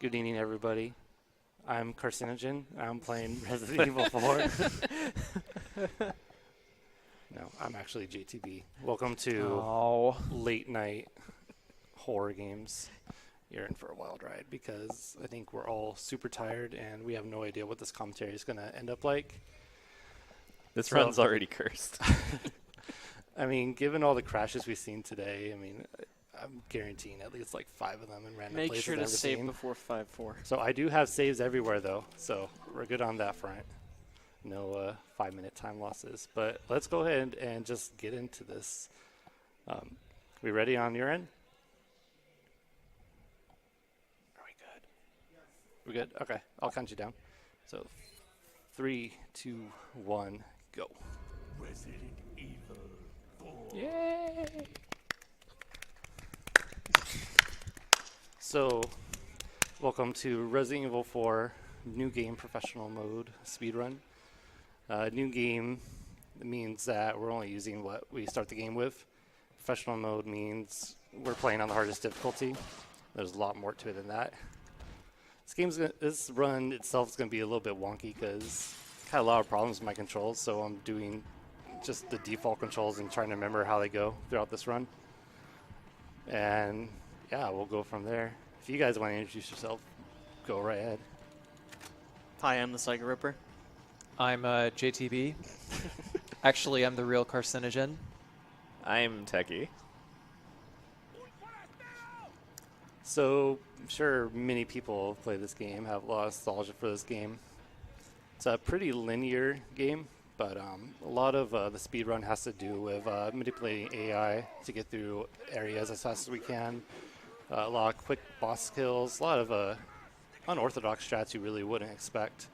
Good evening, everybody. I'm Carcinogen. I'm playing Resident Evil 4. No, I'm actually JTB. Welcome to late night horror games. You're in for a wild ride because I think we're all super tired and we have no idea what this commentary is going to end up like. This run's already cursed. I mean, given all the crashes we've seen today, I mean, I'm guaranteeing at least like 5 of them in random places. Make sure to save before 5-4. So I do have saves everywhere, though, so we're good on that front. No 5-minute time losses. But let's go ahead and just get into this. We ready on your end? Are we good? Yes. We're good? Okay, I'll count you down. So 3, 2, 1, go. Resident Evil 4. Yay! So, welcome to Resident Evil 4 New Game Professional Mode Speedrun. New game means that we're only using what we start the game with. Professional mode means we're playing on the hardest difficulty. There's a lot more to it than that. This run itself is going to be a little bit wonky because I had a lot of problems with my controls, so I'm doing just the default controls and trying to remember how they go throughout this run. And yeah, we'll go from there. If you guys want to introduce yourself, go right ahead. Hi, I'm the Psycho Ripper. I'm JTB. Actually, I'm the real Carcinogen. I'm Techie. So, I'm sure many people play this game, have a lot of nostalgia for this game. It's a pretty linear game, but a lot of the speedrun has to do with manipulating AI to get through areas as fast as we can. A lot of quick boss kills, a lot of unorthodox strats you really wouldn't expect.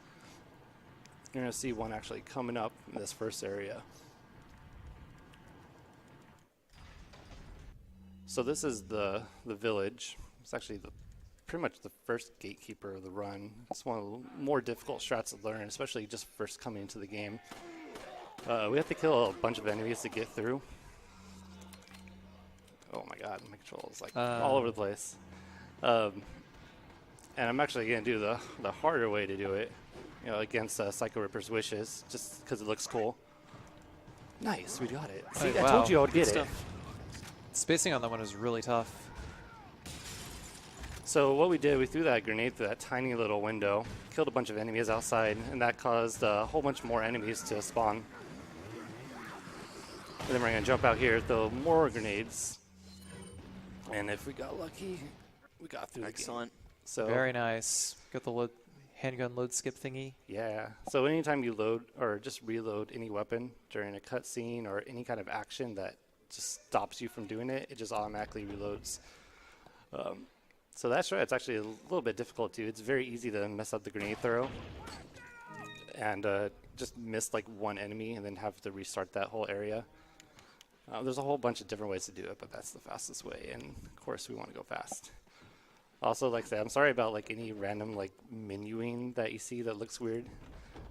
You're going to see one actually coming up in this first area. So this is the village. It's actually pretty much the first gatekeeper of the run. It's one of the more difficult strats to learn, especially just first coming into the game. We have to kill a bunch of enemies to get through. Oh my god, my control is like all over the place. And I'm actually going to do the harder way to do it, you know, against Psycho Ripper's wishes, just because it looks cool. Nice, we got it. See, I told you I would get it. Spacing on that one was really tough. So what we did, we threw that grenade through that tiny little window, killed a bunch of enemies outside, and that caused a whole bunch more enemies to spawn. And then we're going to jump out here, throw more grenades. And if we got lucky, we got through the game. Excellent. So Very nice. Got the handgun load skip thingy. yeah. So anytime you load or just reload any weapon during a cutscene or any kind of action that just stops you from doing it, it just automatically reloads. So that's right. It's actually a little bit difficult too. It's very easy to mess up the grenade throw and just miss like one enemy and then have to restart that whole area. There's a whole bunch of different ways to do it, but that's the fastest way. And of course, we want to go fast. Also, like I said, I'm sorry about like any random like menuing that you see that looks weird.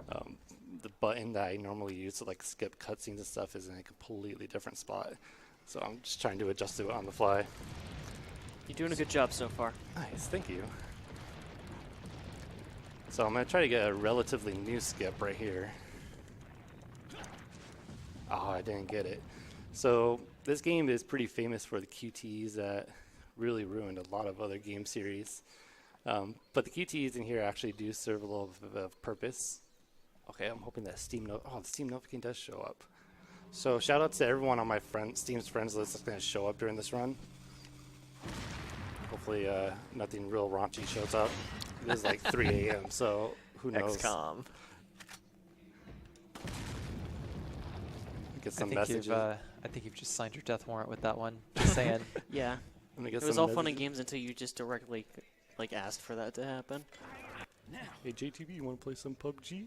The button that I normally use to like skip cutscenes and stuff is in a completely different spot. So I'm just trying to adjust to it on the fly. You're doing a good job so far. Nice, thank you. So I'm going to try to get a relatively new skip right here. Oh, I didn't get it. So this game is pretty famous for the QTs that really ruined a lot of other game series. But the QTs in here actually do serve a little bit of purpose. Okay, I'm hoping that the Steam notification does show up. So shout out to everyone on my Steam's friends list that's going to show up during this run. Hopefully nothing real raunchy shows up. It is like 3 a.m., so who knows? XCOM. Get some messages. I think you've just signed your death warrant with that one. Just saying. Yeah. Get It was all fun and games until you just directly like asked for that to happen. Hey JTB, you want to play some PUBG?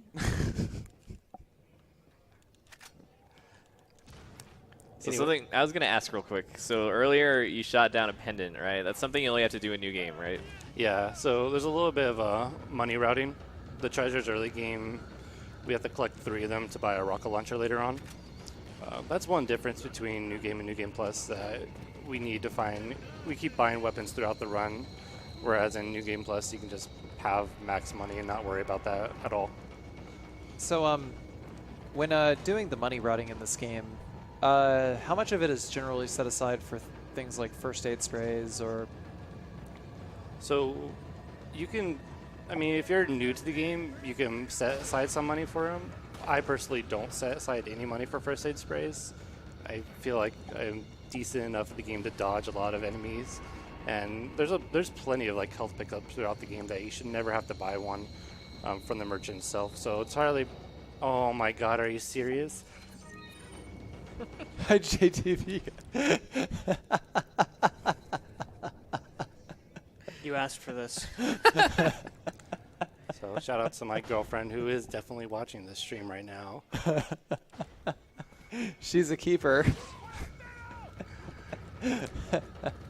So something I was going to ask real quick. So earlier you shot down a pendant, right? That's something you only have to do in New Game, right? Yeah, so there's a little bit of money routing. The treasures early game, we have to collect 3 of them to buy a rocket launcher later on. That's one difference between New Game and New Game Plus that we need to find. We keep buying weapons throughout the run Whereas in New Game Plus, you can just have max money and not worry about that at all. So when doing the money routing in this game, how much of it is generally set aside for things like first aid sprays or? So you can, I mean, if you're new to the game, you can set aside some money for them. I personally don't set aside any money for first aid sprays. I feel like I'm decent enough at the game to dodge a lot of enemies, and there's plenty of like health pickups throughout the game that you should never have to buy one from the merchant itself. So it's hardly. Oh my God, are you serious? Hi, JTB. You asked for this. So shout out to my girlfriend who is definitely watching this stream right now. She's a keeper.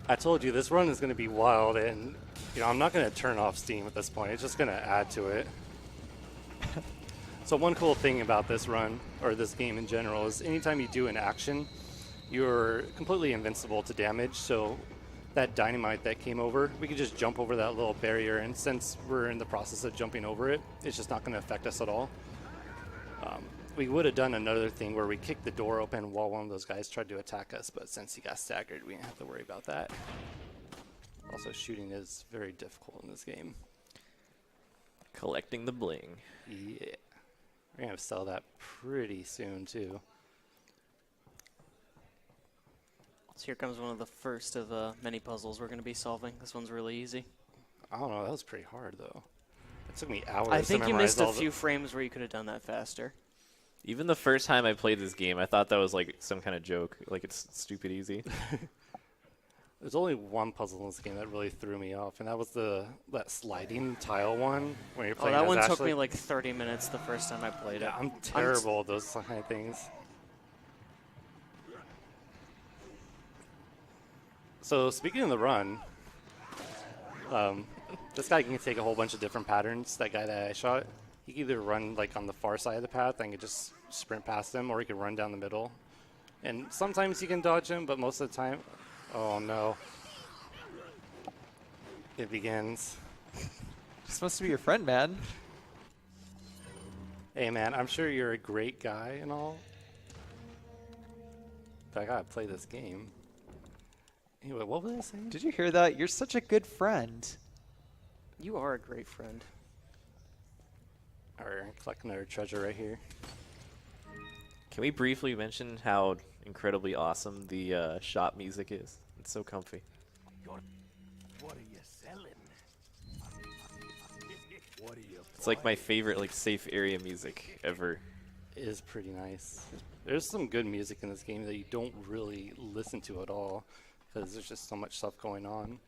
I told you this run is going to be wild, and I'm not going to turn off Steam at this point. It's just going to add to it. So one cool thing about this run, or this game in general, is anytime you do an action, you're completely invincible to damage. So that dynamite that came over, we could just jump over that little barrier, and since we're in the process of jumping over it, it's just not going to affect us at all. We would have done another thing where we kicked the door open while one of those guys tried to attack us, but since he got staggered, we didn't have to worry about that. Also, shooting is very difficult in this game. Collecting the bling. Yeah. We're going to sell that pretty soon, too. So here comes one of the first of many puzzles we're going to be solving. This one's really easy. I don't know. That was pretty hard, though. It took me hours I to think you memorize missed a all few frames where you could have done that faster. Even the first time I played this game, I thought that was like some kind of joke. Like it's stupid easy. There's only one puzzle in this game that really threw me off, and that was that sliding tile one where you're Oh, playing that as one took Ashley. me like 30 minutes the first time I played it. Yeah, I'm terrible at those kind of things. So speaking of the run, this guy can take a whole bunch of different patterns. That guy that I shot, he can either run like on the far side of the path and can just sprint past him, or he can run down the middle. And sometimes you can dodge him, but most of the time, oh no. It begins. She's supposed to be your friend, man. Hey man, I'm sure you're a great guy and all, but I gotta play this game. Anyway, what was I saying? Did you hear that? You're such a good friend. You are a great friend. Or collect another treasure right here. Can we briefly mention how incredibly awesome the shop music is? It's so comfy. What are you selling? What are you It's like my favorite like safe area music ever. It is pretty nice. There's some good music in this game that you don't really listen to at all because there's just so much stuff going on.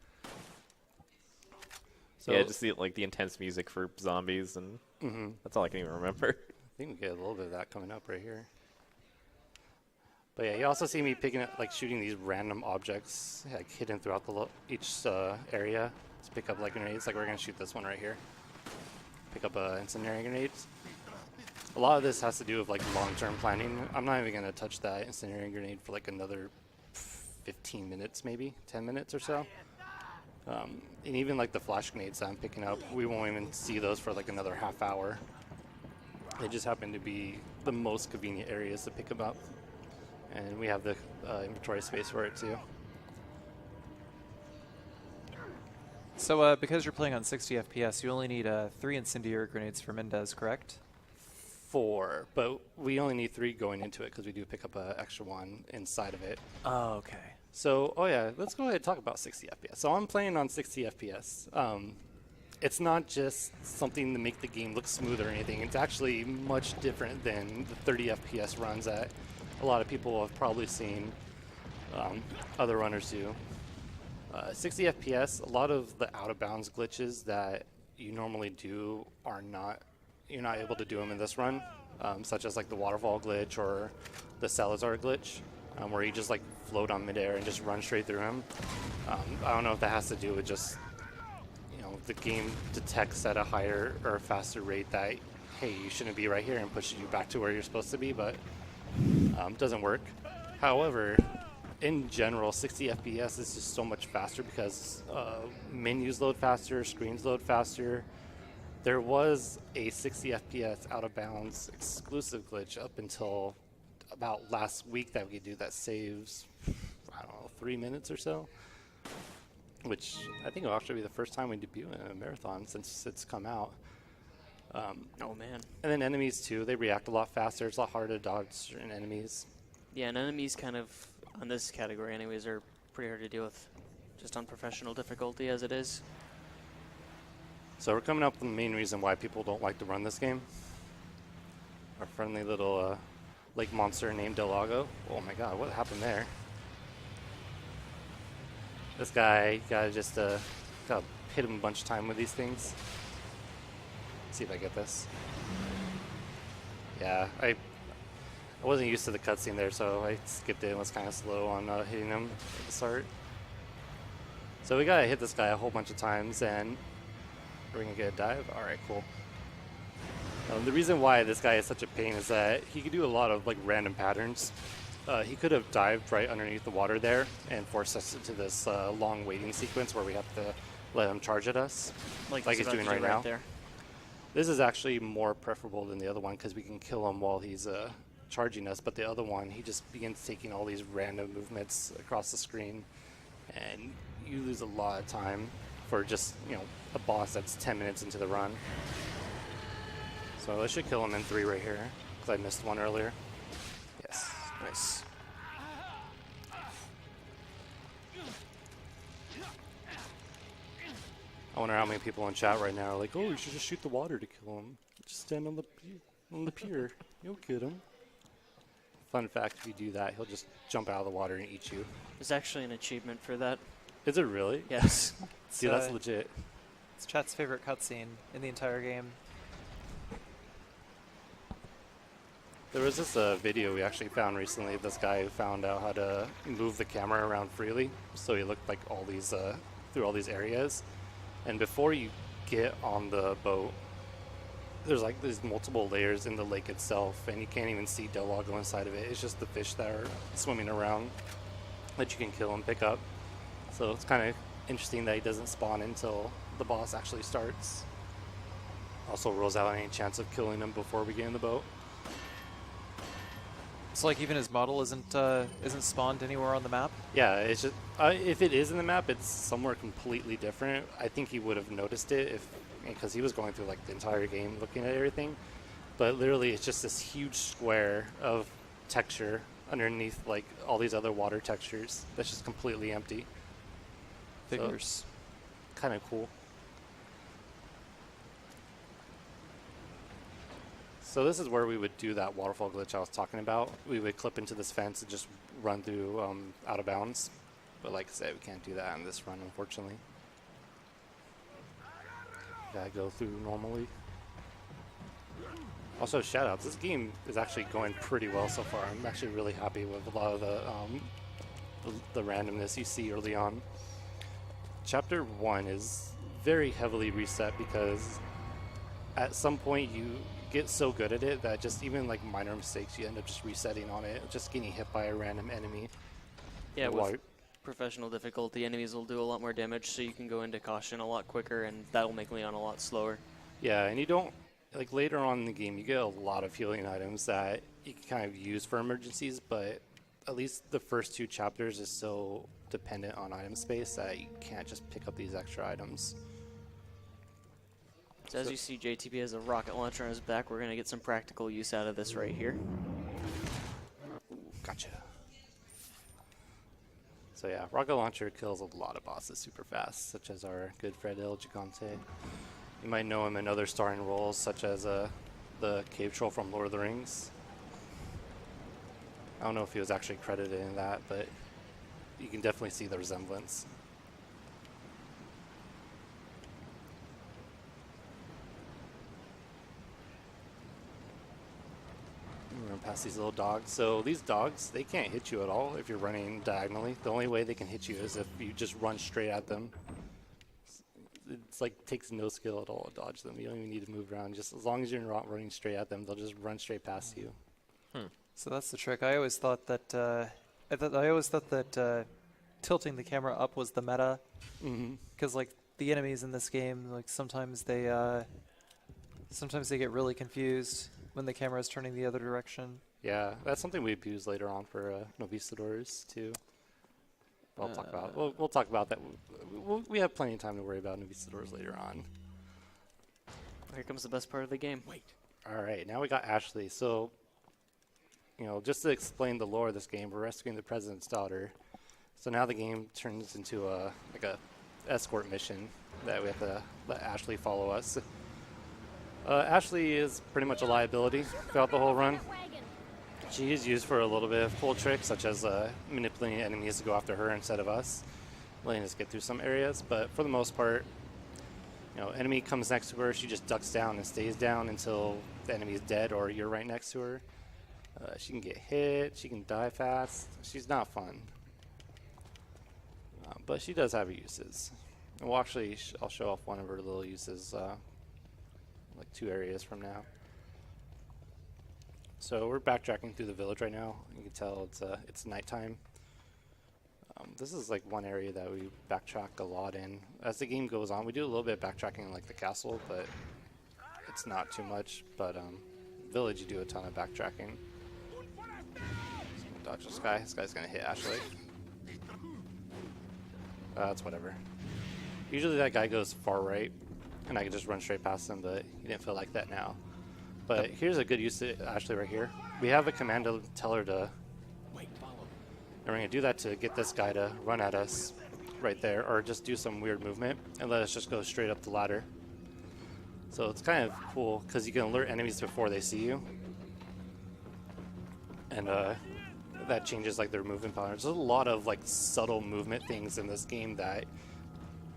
So Yeah, just the intense music for zombies, and that's all I can even remember. I think we get a little bit of that coming up right here. But yeah, you also see me picking up, like shooting these random objects like hidden throughout each area to pick up like grenades. Like we're gonna shoot this one right here. Pick up incendiary grenades. A lot of this has to do with like long-term planning. I'm not even gonna touch that incendiary grenade for like another 15 minutes, maybe 10 minutes or so. And even like the flash grenades that I'm picking up, we won't even see those for like another half hour. They just happen to be the most convenient areas to pick them up. And we have the inventory space for it too. So because you're playing on 60 FPS, you only need 3 incendiary grenades for Mendez, correct? 4, but we only need 3 going into it because we do pick up an extra one inside of it. Oh, okay. So, oh yeah, let's go ahead and talk about 60 FPS. So I'm playing on 60 FPS. It's not just something to make the game look smooth or anything. It's actually much different than the 30 FPS runs that a lot of people have probably seen other runners do. 60 FPS, a lot of the out-of-bounds glitches that you normally do you're not able to do them in this run, such as like the waterfall glitch or the Salazar glitch, where you just like float on midair and just run straight through him. I don't know if that has to do with just, the game detects at a higher or faster rate that, hey, you shouldn't be right here, and pushes you back to where you're supposed to be, but doesn't work. However, in general, 60 FPS is just so much faster because menus load faster, screens load faster. There was a 60 FPS out of bounds exclusive glitch up until about last week that we could do that saves, I don't know, 3 minutes or so. Which I think will actually be the first time we debut in a marathon since it's come out. Oh man. And then enemies too, they react a lot faster. It's a lot harder to dodge certain enemies. Yeah, and enemies kind of, on this category anyways, are pretty hard to deal with. Just on professional difficulty as it is. So we're coming up with the main reason why people don't like to run this game. Our friendly little lake monster named Delago. Oh my god, what happened there? This guy, gotta just gotta hit him a bunch of time with these things. Let's see if I get this. Yeah, I wasn't used to the cutscene there, so I skipped it and was kind of slow on hitting him at the start. So we gotta hit this guy a whole bunch of times, and we're gonna get a dive. All right, cool. The reason why this guy is such a pain is that he can do a lot of like random patterns. He could have dived right underneath the water there and forced us into this long waiting sequence where we have to let him charge at us, like he's doing right now. There. This is actually more preferable than the other one because we can kill him while he's charging us, but the other one, he just begins taking all these random movements across the screen, and you lose a lot of time for just, you know, a boss that's 10 minutes into the run. So I should kill him in 3 right here because I missed one earlier. Yes. Nice. I wonder how many people in chat right now are like, oh, you should just shoot the water to kill him. Just stand on the pier. You'll get him. Fun fact, if you do that, he'll just jump out of the water and eat you. There's actually an achievement for that. Is it really? Yes. See, that's legit. It's chat's favorite cutscene in the entire game. There was this video we actually found recently of this guy who found out how to move the camera around freely. So he looked like all these through all these areas. And before you get on the boat, there's multiple layers in the lake itself, and you can't even see Delago inside of it. It's just the fish that are swimming around that you can kill and pick up. So it's kind of interesting that he doesn't spawn until the boss actually starts. Also rules out any chance of killing him before we get in the boat. So like even his model isn't spawned anywhere on the map? Yeah, it's just if it is in the map, it's somewhere completely different. I think he would have noticed it because he was going through like the entire game looking at everything. But literally, it's just this huge square of texture underneath like all these other water textures that's just completely empty. Figures. So, kind of cool. So this is where we would do that waterfall glitch I was talking about. We would clip into this fence and just run through out of bounds. But like I said, we can't do that on this run, unfortunately. Gotta go through normally. Also, shoutouts. This game is actually going pretty well so far. I'm actually really happy with a lot of the randomness you see early on. Chapter 1 is very heavily reset because at some point you get so good at it that just even like minor mistakes you end up just resetting on it, just getting hit by a random enemy. Yeah, with professional difficulty, enemies will do a lot more damage, so you can go into caution a lot quicker, and that'll make Leon a lot slower. Yeah, and you don't, like later on in the game, you get a lot of healing items that you can kind of use for emergencies, but at least the first 2 chapters is so dependent on item space that you can't just pick up these extra items. So as you see, JTB has a rocket launcher on his back. We're going to get some practical use out of this right here. Gotcha. So yeah, rocket launcher kills a lot of bosses super fast, such as our good friend El Gigante. You might know him in other starring roles, such as the cave troll from Lord of the Rings. I don't know if he was actually credited in that, but you can definitely see the resemblance. We're going past these little dogs. So these dogs, they can't hit you at all if you're running diagonally. The only way they can hit you is if you just run straight at them. It's like takes no skill at all to dodge them. You don't even need to move around. Just as long as you're not running straight at them, they'll just run straight past you. So that's the trick. I always thought that I always thought that tilting the camera up was the meta, Mm-hmm. because like the enemies in this game, like sometimes they get really confused when the camera is turning the other direction. Yeah, that's something we abuse later on for Novistadors too. I'll talk about. We'll talk about that. We have plenty of time to worry about Novistadors later on. Here comes the best part of the game. Wait. All right, now we got Ashley. So, just to explain the lore of this game, we're rescuing the president's daughter. So now the game turns into a escort mission that we have to let Ashley follow us. Ashley is pretty much a liability throughout the whole run. She is used for a little bit of cool tricks, such as manipulating enemies to go after her instead of us, letting us get through some areas. But for the most part, enemy comes next to her, she just ducks down and stays down until the enemy is dead or you're right next to her. She can get hit, she can die fast. She's not fun. But she does have her uses. And we'll actually, I'll show off one of her little uses, like 2 areas from now. So we're backtracking through the village right now. You can tell it's nighttime. This is like one area that we backtrack a lot in. As the game goes on, we do a little bit of backtracking in like the castle, but it's not too much. But village, you do a ton of backtracking. So dodge this guy. This guy's gonna hit Ashley. That's whatever. Usually that guy goes far right, and I can just run straight past him, but he didn't feel like that now. But here's a good use to Ashley right here. We have a command to tell her to Wait, follow. and we're going to do that to get this guy to run at us right there, or just do some weird movement and let us just go straight up the ladder. So it's kind of cool because you can alert enemies before they see you. And that changes like their movement patterns. There's a lot of like subtle movement things in this game that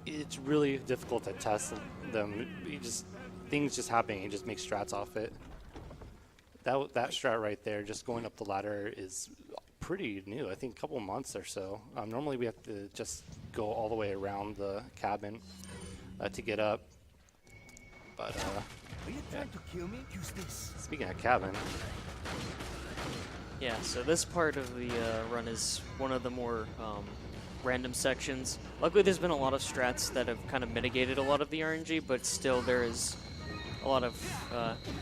it's really difficult to test them. Things just happen, you just make strats off it. That strat right there, just going up the ladder, is pretty new. I think a couple months or so. Normally we have to just go all the way around the cabin to get up. But Are you trying to kill me? Use this. speaking of cabin, Yeah, so this part of the run is one of the more random sections. Luckily, there's been a lot of strats that have kind of mitigated a lot of the RNG, but still there is a lot of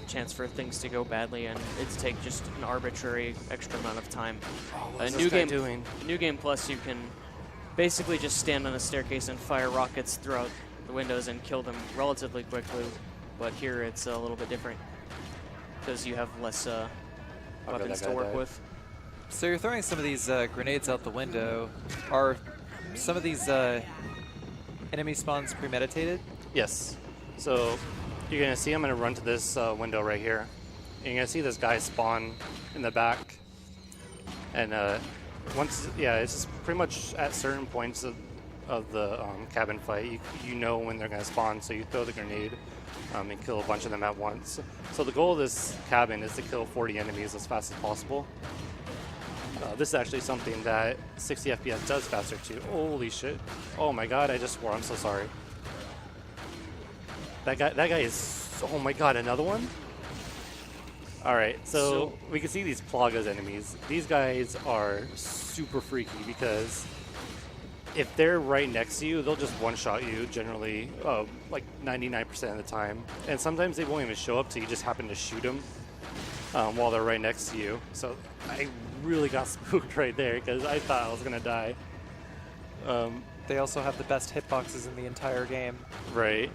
chance for things to go badly, and it's take just an arbitrary extra amount of time. what's this guy doing? New Game Plus, you can basically just stand on a staircase and fire rockets throughout the windows and kill them relatively quickly, but here it's a little bit different because you have less weapons to work with. So you're throwing some of these grenades out the window. Are some of these enemy spawns premeditated? Yes. So you're going to see I'm going to run to this window right here. And you're going to see this guy spawn in the back. And it's just pretty much at certain points of the cabin fight, you know when they're going to spawn, so you throw the grenade and kill a bunch of them at once. So the goal of this cabin is to kill 40 enemies as fast as possible. This is actually something that 60 FPS does faster too. Holy shit. Oh my god, I just swore. I'm so sorry. That guy is... Oh my god, another one? Alright, so we can see these Plagas enemies. These guys are super freaky because if they're right next to you, they'll just one-shot you generally, like 99% of the time. And sometimes they won't even show up till you just happen to shoot them while they're right next to you. So I really got spooked right there because I thought I was going to die. They also have the best hitboxes in the entire game. Right.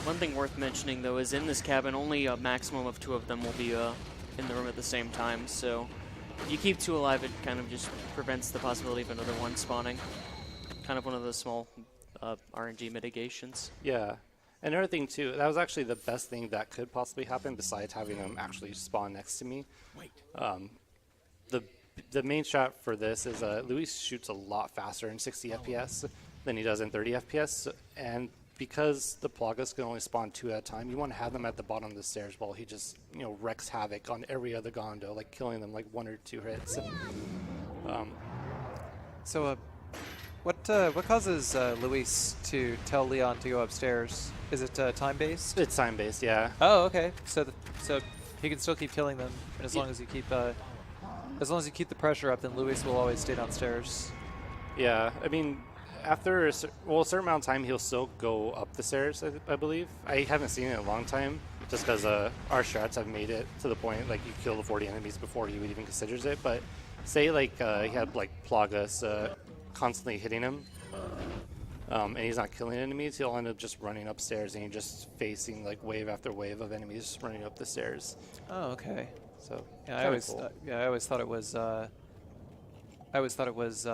One thing worth mentioning, though, is in this cabin, only a maximum of 2 of them will be in the room at the same time. So if you keep 2 alive, it kind of just prevents the possibility of another one spawning. Kind of one of those small RNG mitigations. Yeah. Another thing, too, that was actually the best thing that could possibly happen besides having them actually spawn next to me. Wait. The main strat for this is Luis shoots a lot faster in 60 FPS than he does in 30 FPS. And because the Plagas can only spawn 2 at a time, you want to have them at the bottom of the stairs while he just, wreaks havoc on every other Gondo, like killing them like 1 or 2 hits. So what causes Luis to tell Leon to go upstairs? Is it time-based? It's time-based, yeah. Oh, okay. So he can still keep killing them as long as you keep... As long as you keep the pressure up, then Luis will always stay downstairs. Yeah, I mean, after a certain amount of time, he'll still go up the stairs, I believe. I haven't seen it in a long time, just because our strats have made it to the point, like, you kill the 40 enemies before he even considers it. But say, like, he had, like, Plagas constantly hitting him, and he's not killing enemies, he'll end up just running upstairs, and you're just facing, like, wave after wave of enemies running up the stairs. Oh, okay. So, Yeah, I always thought it was. I always thought it was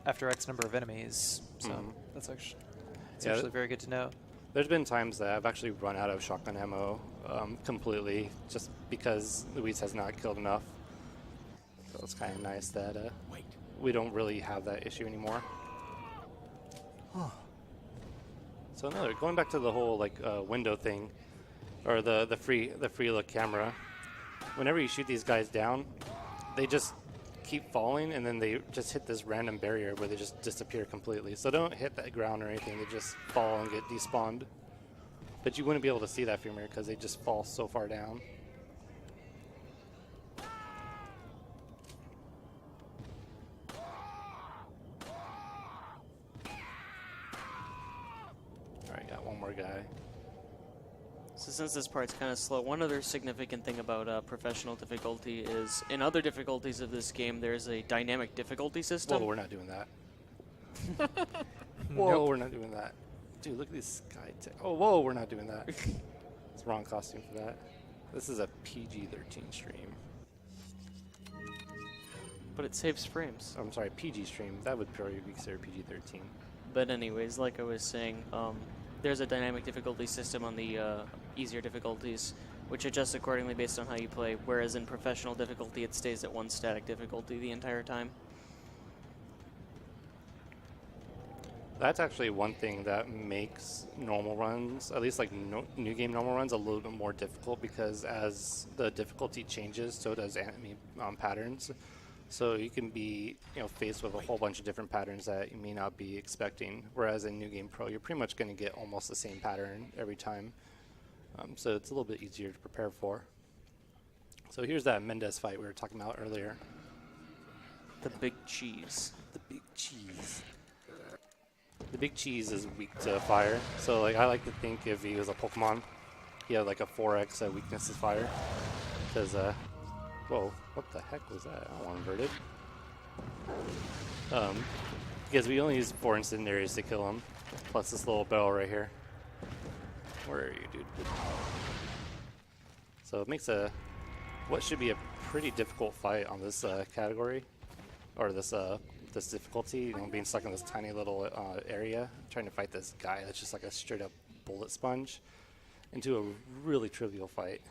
after X number of enemies. So that's actually very good to know. There's been times that I've actually run out of shotgun ammo completely, just because Luis has not killed enough. So it's kind of nice that we don't really have that issue anymore. So going back to the whole like window thing, or the free look camera. Whenever you shoot these guys down, they just keep falling, and then they just hit this random barrier where they just disappear completely. So don't hit that ground or anything; they just fall and get despawned. But you wouldn't be able to see that from here because they just fall so far down. All right, got one more guy. So since this part's kind of slow, one other significant thing about professional difficulty is in other difficulties of this game, there's a dynamic difficulty system. Whoa, we're not doing that. Whoa, we're not doing that. Dude, look at this guy. Oh, whoa, we're not doing that. It's the wrong costume for that. This is a PG-13 stream. But it saves frames. I'm sorry, PG stream. That would probably be considered PG-13. But anyways, like I was saying, there's a dynamic difficulty system on the easier difficulties, which adjusts accordingly based on how you play, whereas in professional difficulty it stays at one static difficulty the entire time. That's actually one thing that makes normal runs, at least like new game normal runs, a little bit more difficult, because as the difficulty changes, so does enemy patterns. So you can be, faced with a whole bunch of different patterns that you may not be expecting. Whereas in New Game Pro, you're pretty much going to get almost the same pattern every time. So it's a little bit easier to prepare for. So here's that Mendez fight we were talking about earlier. The big cheese. The big cheese. The big cheese is weak to fire. So like I like to think if he was a Pokemon, he had like a 4x weakness to fire. Because whoa, what the heck was that? I don't want inverted. Because we only use 4 incendiaries to kill him, plus this little bell right here. Where are you, dude? So it makes what should be a pretty difficult fight on this category, or this difficulty. Being stuck in this tiny little area, trying to fight this guy that's just like a straight up bullet sponge, into a really trivial fight.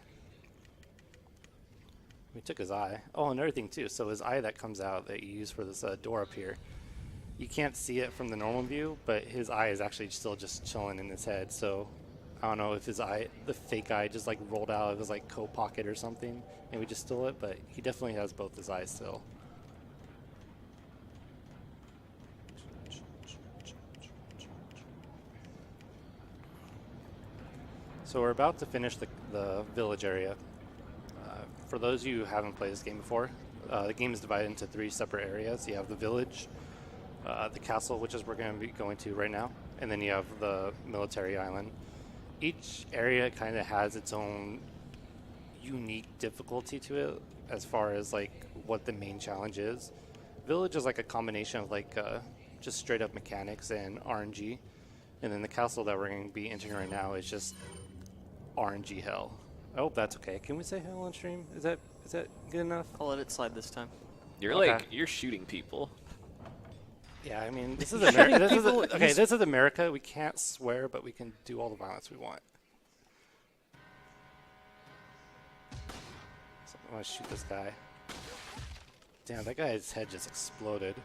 We took his eye. Oh, another thing too. So his eye that comes out that you use for this door up here, you can't see it from the normal view, but his eye is actually still just chilling in his head. So I don't know if his eye, the fake eye, just like rolled out of his like coat pocket or something, and we just stole it. But he definitely has both his eyes still. So we're about to finish the village area. For those of you who haven't played this game before, the game is divided into 3 separate areas. You have the village, the castle, which is we're going to be going to right now, and then you have the military island. Each area kind of has its own unique difficulty to it as far as like what the main challenge is. Village is like a combination of like just straight up mechanics and RNG, and then the castle that we're going to be entering right now is just RNG hell. I hope that's okay. Can we say hell on stream? Is that good enough? I'll let it slide this time. You're Okay. you're shooting people. Yeah, I mean, this is America. This is America. We can't swear, but we can do all the violence we want. So I want to shoot this guy. Damn, that guy's head just exploded.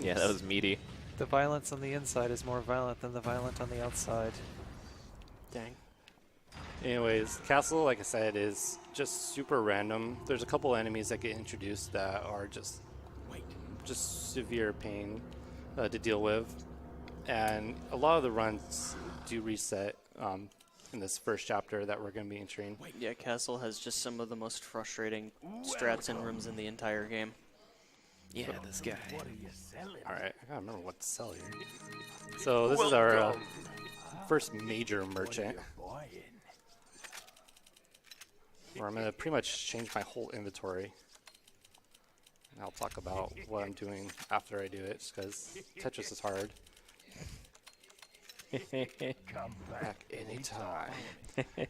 Yeah, that was meaty. The violence on the inside is more violent than the violent on the outside. Dang. Anyways, castle, like I said, is just super random. There's a couple enemies that get introduced that are just severe pain to deal with, and a lot of the runs do reset in this first chapter that we're going to be entering. Yeah, Castle has just some of the most frustrating strats and rooms in the entire game. Yeah, this guy. All right, I gotta remember what to sell here. So this is our first major merchant, where I'm gonna pretty much change my whole inventory. And I'll talk about what I'm doing after I do it, just because Tetris is hard. Come back anytime.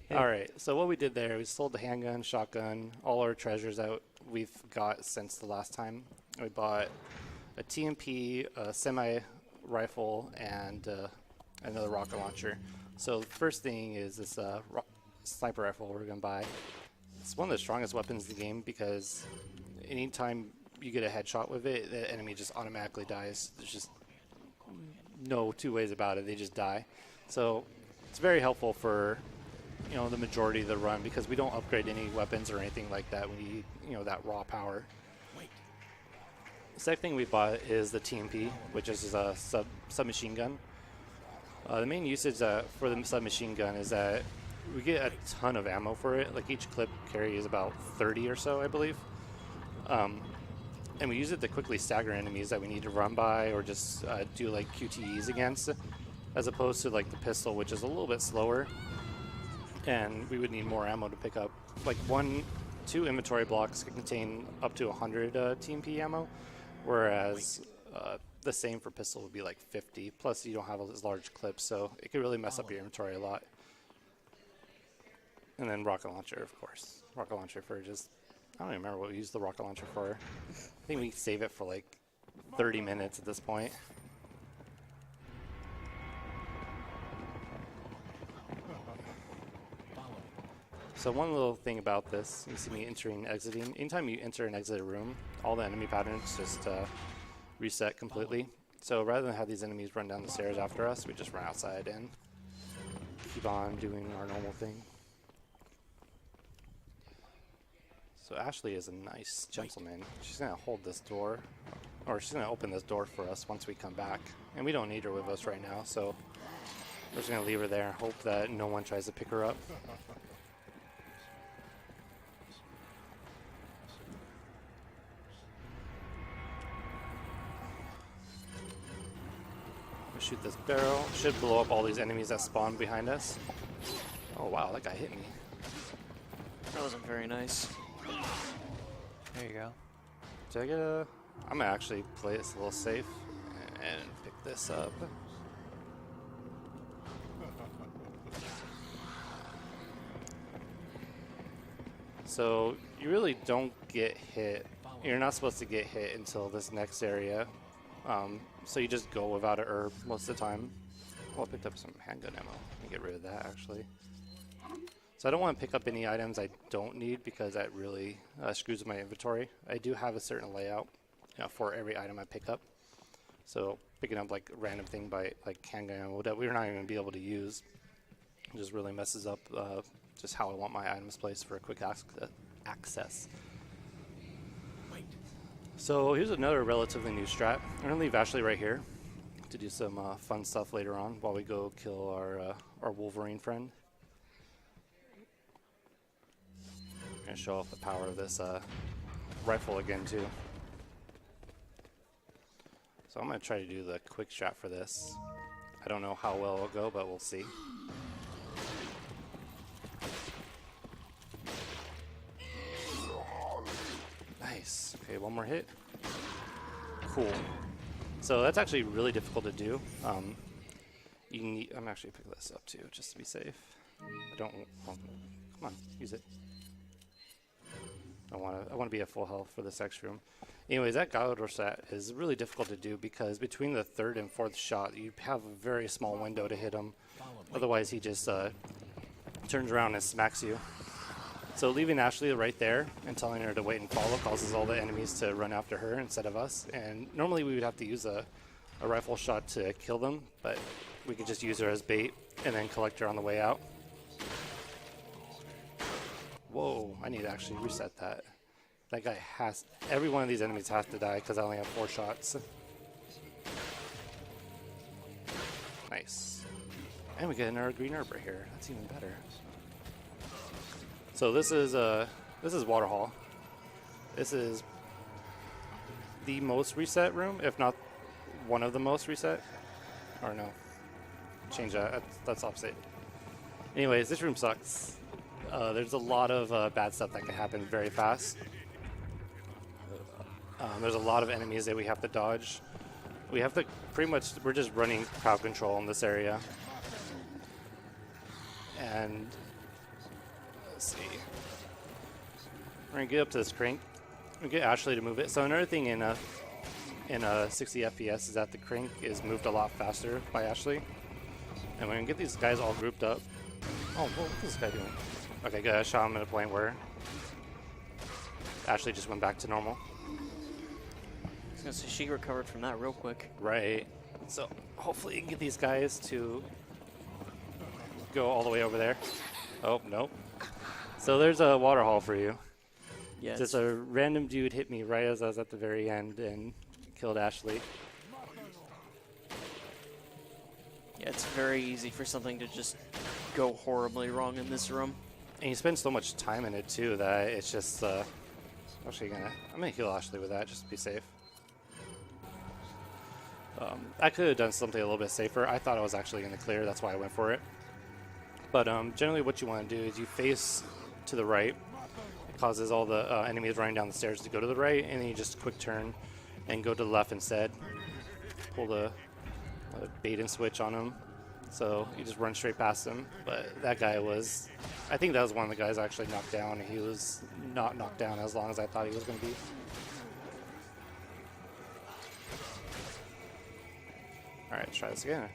All right, so what we did there, we sold the handgun, shotgun, all our treasures out we've got since the last time. We bought a TMP, a semi-rifle, and another rocket launcher. So the first thing is this sniper rifle we're going to buy. It's one of the strongest weapons in the game because anytime you get a headshot with it, the enemy just automatically dies. There's just no two ways about it. They just die. So it's very helpful for the majority of the run because we don't upgrade any weapons or anything like that. We need that raw power. The second thing we bought is the TMP, which is a submachine gun. The main usage for the submachine gun is that we get a ton of ammo for it. Like each clip carries about 30 or so, I believe. And we use it to quickly stagger enemies that we need to run by or just do like QTEs against, as opposed to like the pistol, which is a little bit slower. And we would need more ammo to pick up. Like 2 inventory blocks can contain up to 100 TMP ammo, whereas the same for pistol would be like 50. Plus you don't have as large clips, so it could really mess up your inventory a lot. And then rocket launcher, of course. Rocket launcher for just, I don't even remember what we used the rocket launcher for. I think we save it for like 30 minutes at this point. So one little thing about this, you see me entering and exiting. Anytime you enter and exit a room, all the enemy patterns just reset completely. So rather than have these enemies run down the stairs after us, we just run outside and keep on doing our normal thing. So Ashley is a nice gentleman. She's going to hold this door, or she's going to open this door for us once we come back. And we don't need her with us right now, so we're just going to leave her there and hope that no one tries to pick her up. Shoot this barrel. Should blow up all these enemies that spawn behind us. Oh wow, that guy hit me. That wasn't very nice. There you go. Did I get a... I'm gonna actually play this a little safe and pick this up. So you really don't get hit. You're not supposed to get hit until this next area. So you just go without a herb most of the time. Oh, I picked up some handgun ammo. Let me get rid of that, actually. So I don't want to pick up any items I don't need because that really screws with my inventory. I do have a certain layout for every item I pick up. So picking up like a random thing by like handgun ammo that we're not even going to be able to use just really messes up just how I want my items placed for a quick access. So here's another relatively new strat. I'm going to leave Ashley right here to do some fun stuff later on while we go kill our Wolverine friend. I'm going to show off the power of this rifle again too. So I'm going to try to do the quick strat for this. I don't know how well it'll go, but we'll see. Nice. Okay, one more hit. Cool. So that's actually really difficult to do. You need. I'm actually picking this up too, just to be safe. I don't. Well, come on, use it. I want to be at full health for this extra room. Anyways, that Galador set is really difficult to do because between the third and fourth shot, you have a very small window to hit him. Otherwise, he just turns around and smacks you. So leaving Ashley right there and telling her to wait and follow causes all the enemies to run after her instead of us. And normally we would have to use a rifle shot to kill them, but we could just use her as bait and then collect her on the way out. Whoa, I need to actually reset that. That guy has... Every one of these enemies has to die because I only have 4 shots. Nice. And we get another green herb right here. That's even better. So this is Waterhall. This is the most reset room, if not one of the most reset. Or no, change that. That's opposite. Anyways, this room sucks. There's a lot of bad stuff that can happen very fast. There's a lot of enemies that we have to dodge. We have to pretty much, we're just running crowd control in this area. And let's see. We're gonna get up to this crank. We get Ashley to move it. So another thing in 60 FPS is that the crank is moved a lot faster by Ashley. And we're gonna get these guys all grouped up. Oh, what is this guy doing? Okay, good. I shot him at a point where Ashley just went back to normal. I was gonna say she recovered from that real quick. Right. So hopefully you can get these guys to go all the way over there. Oh, nope. So there's a waterhall for you. Yeah, Just a random dude hit me right as I was at the very end and killed Ashley. yeah, it's very easy for something to just go horribly wrong in this room. And you spend so much time in it too that it's just actually I'm gonna heal Ashley with that just to be safe. I could have done something a little bit safer. I thought I was actually gonna clear, that's why I went for it. But generally what you want to do is you face to the right. It causes all the enemies running down the stairs to go to the right, and then you just quick turn and go to the left instead. Pull the bait and switch on him. So you just run straight past him. But that guy was, I think that was one of the guys I actually knocked down, and he was not knocked down as long as I thought he was going to be. Alright, let's try this again.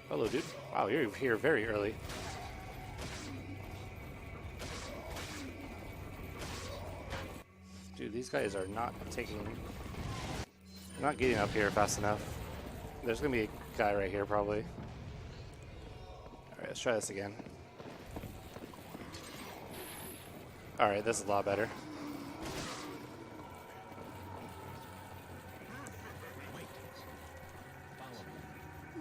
Hello, dude. Wow, you're here very early. Dude, these guys are not getting up here fast enough. There's gonna be a guy right here probably. Alright, let's try this again. Alright, this is a lot better.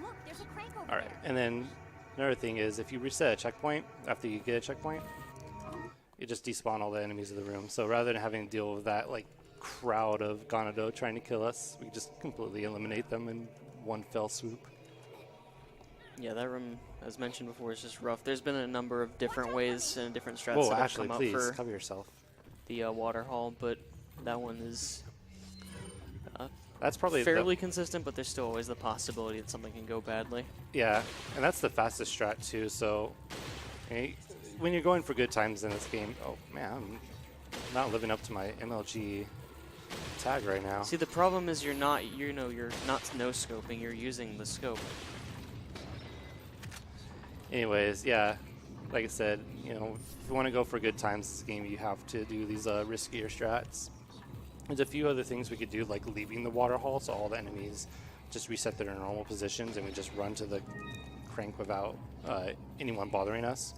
Look, there's a crank over Alright, there. and then another thing is if you reset a checkpoint after you get a checkpoint, you just despawn all the enemies of the room. So rather than having to deal with that like crowd of Ganado trying to kill us, we just completely eliminate them in one fell swoop. Yeah, that room, as mentioned before, is just rough. There's been a number of different ways and different strats Whoa, that have Ashley, come please out for cover yourself. the water hall, but that one is That's probably fairly consistent, but there's still always the possibility that something can go badly. Yeah, and that's the fastest strat too. So when you're going for good times in this game, oh man, I'm not living up to my MLG tag right now. See, the problem is you're not no scoping. You're using the scope. Anyways, yeah, like I said, if you want to go for good times in this game, you have to do these riskier strats. There's a few other things we could do, like leaving the water hall, so all the enemies just reset their normal positions, and we just run to the crank without anyone bothering us.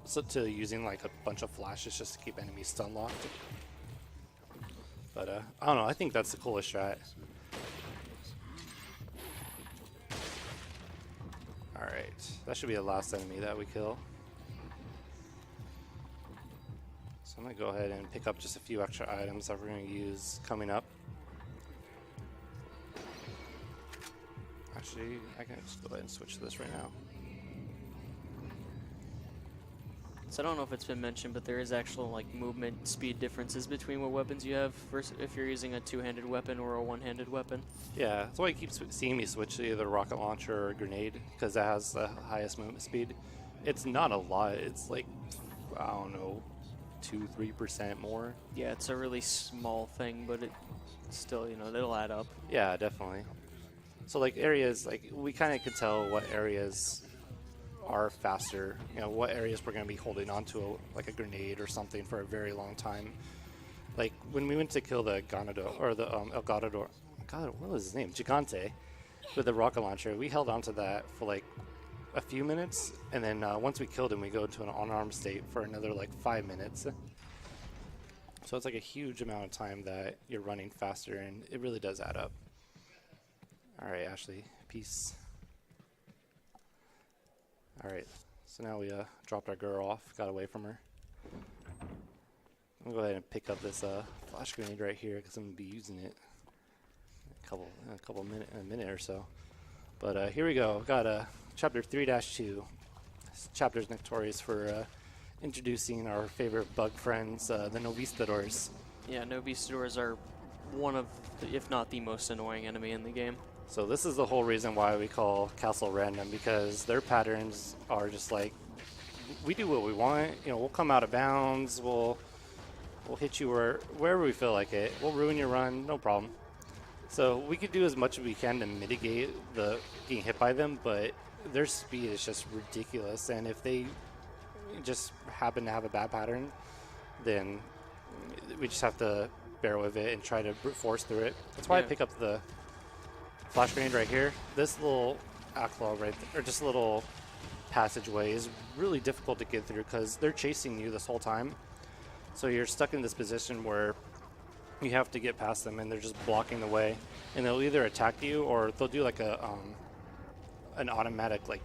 So to using like a bunch of flashes just to keep enemies stun locked. But I don't know, I think that's the coolest strat. Alright, that should be the last enemy that we kill. So I'm going to go ahead and pick up just a few extra items that we're going to use coming up. Actually, I can just go ahead and switch to this right now. So I don't know if it's been mentioned, but there is actual like movement speed differences between what weapons you have versus if you're using a two-handed weapon or a one-handed weapon. Yeah, that's why you keep seeing me switch to either rocket launcher or a grenade, because that has the highest movement speed. It's not a lot, it's like, I don't know, 2-3% more. Yeah, it's a really small thing, but it still, it'll add up. Yeah, definitely. So like areas, like we kind of could tell what areas are faster, what areas we're going to be holding onto like a grenade or something for a very long time. Like when we went to kill the Ganado, or the El Ganador, God, what was his name? Gigante, with the rocket launcher, we held onto that for like a few minutes, and then once we killed him, we go into an unarmed state for another like 5 minutes. So it's like a huge amount of time that you're running faster, and it really does add up. All right, Ashley, peace. All right, so now we dropped our girl off, got away from her. I'm gonna go ahead and pick up this flash grenade right here because I'm gonna be using it in a minute or so. But here we go. Got chapter 3-2. This chapter is notorious for introducing our favorite bug friends, the Novistadors. Yeah, Novistadors are one of, if not the most annoying enemy in the game. So this is the whole reason why we call Castle random, because their patterns are just like, we do what we want. You know, we'll come out of bounds. We'll hit you wherever we feel like it. We'll ruin your run, no problem. So we could do as much as we can to mitigate the getting hit by them, but their speed is just ridiculous. And if they just happen to have a bad pattern, then we just have to bear with it and try to brute force through it. That's why I pick up the flash grenade right here. This little backlog right there, or just a little passageway, is really difficult to get through because they're chasing you this whole time. So you're stuck in this position where you have to get past them and they're just blocking the way, and they'll either attack you or they'll do like an automatic like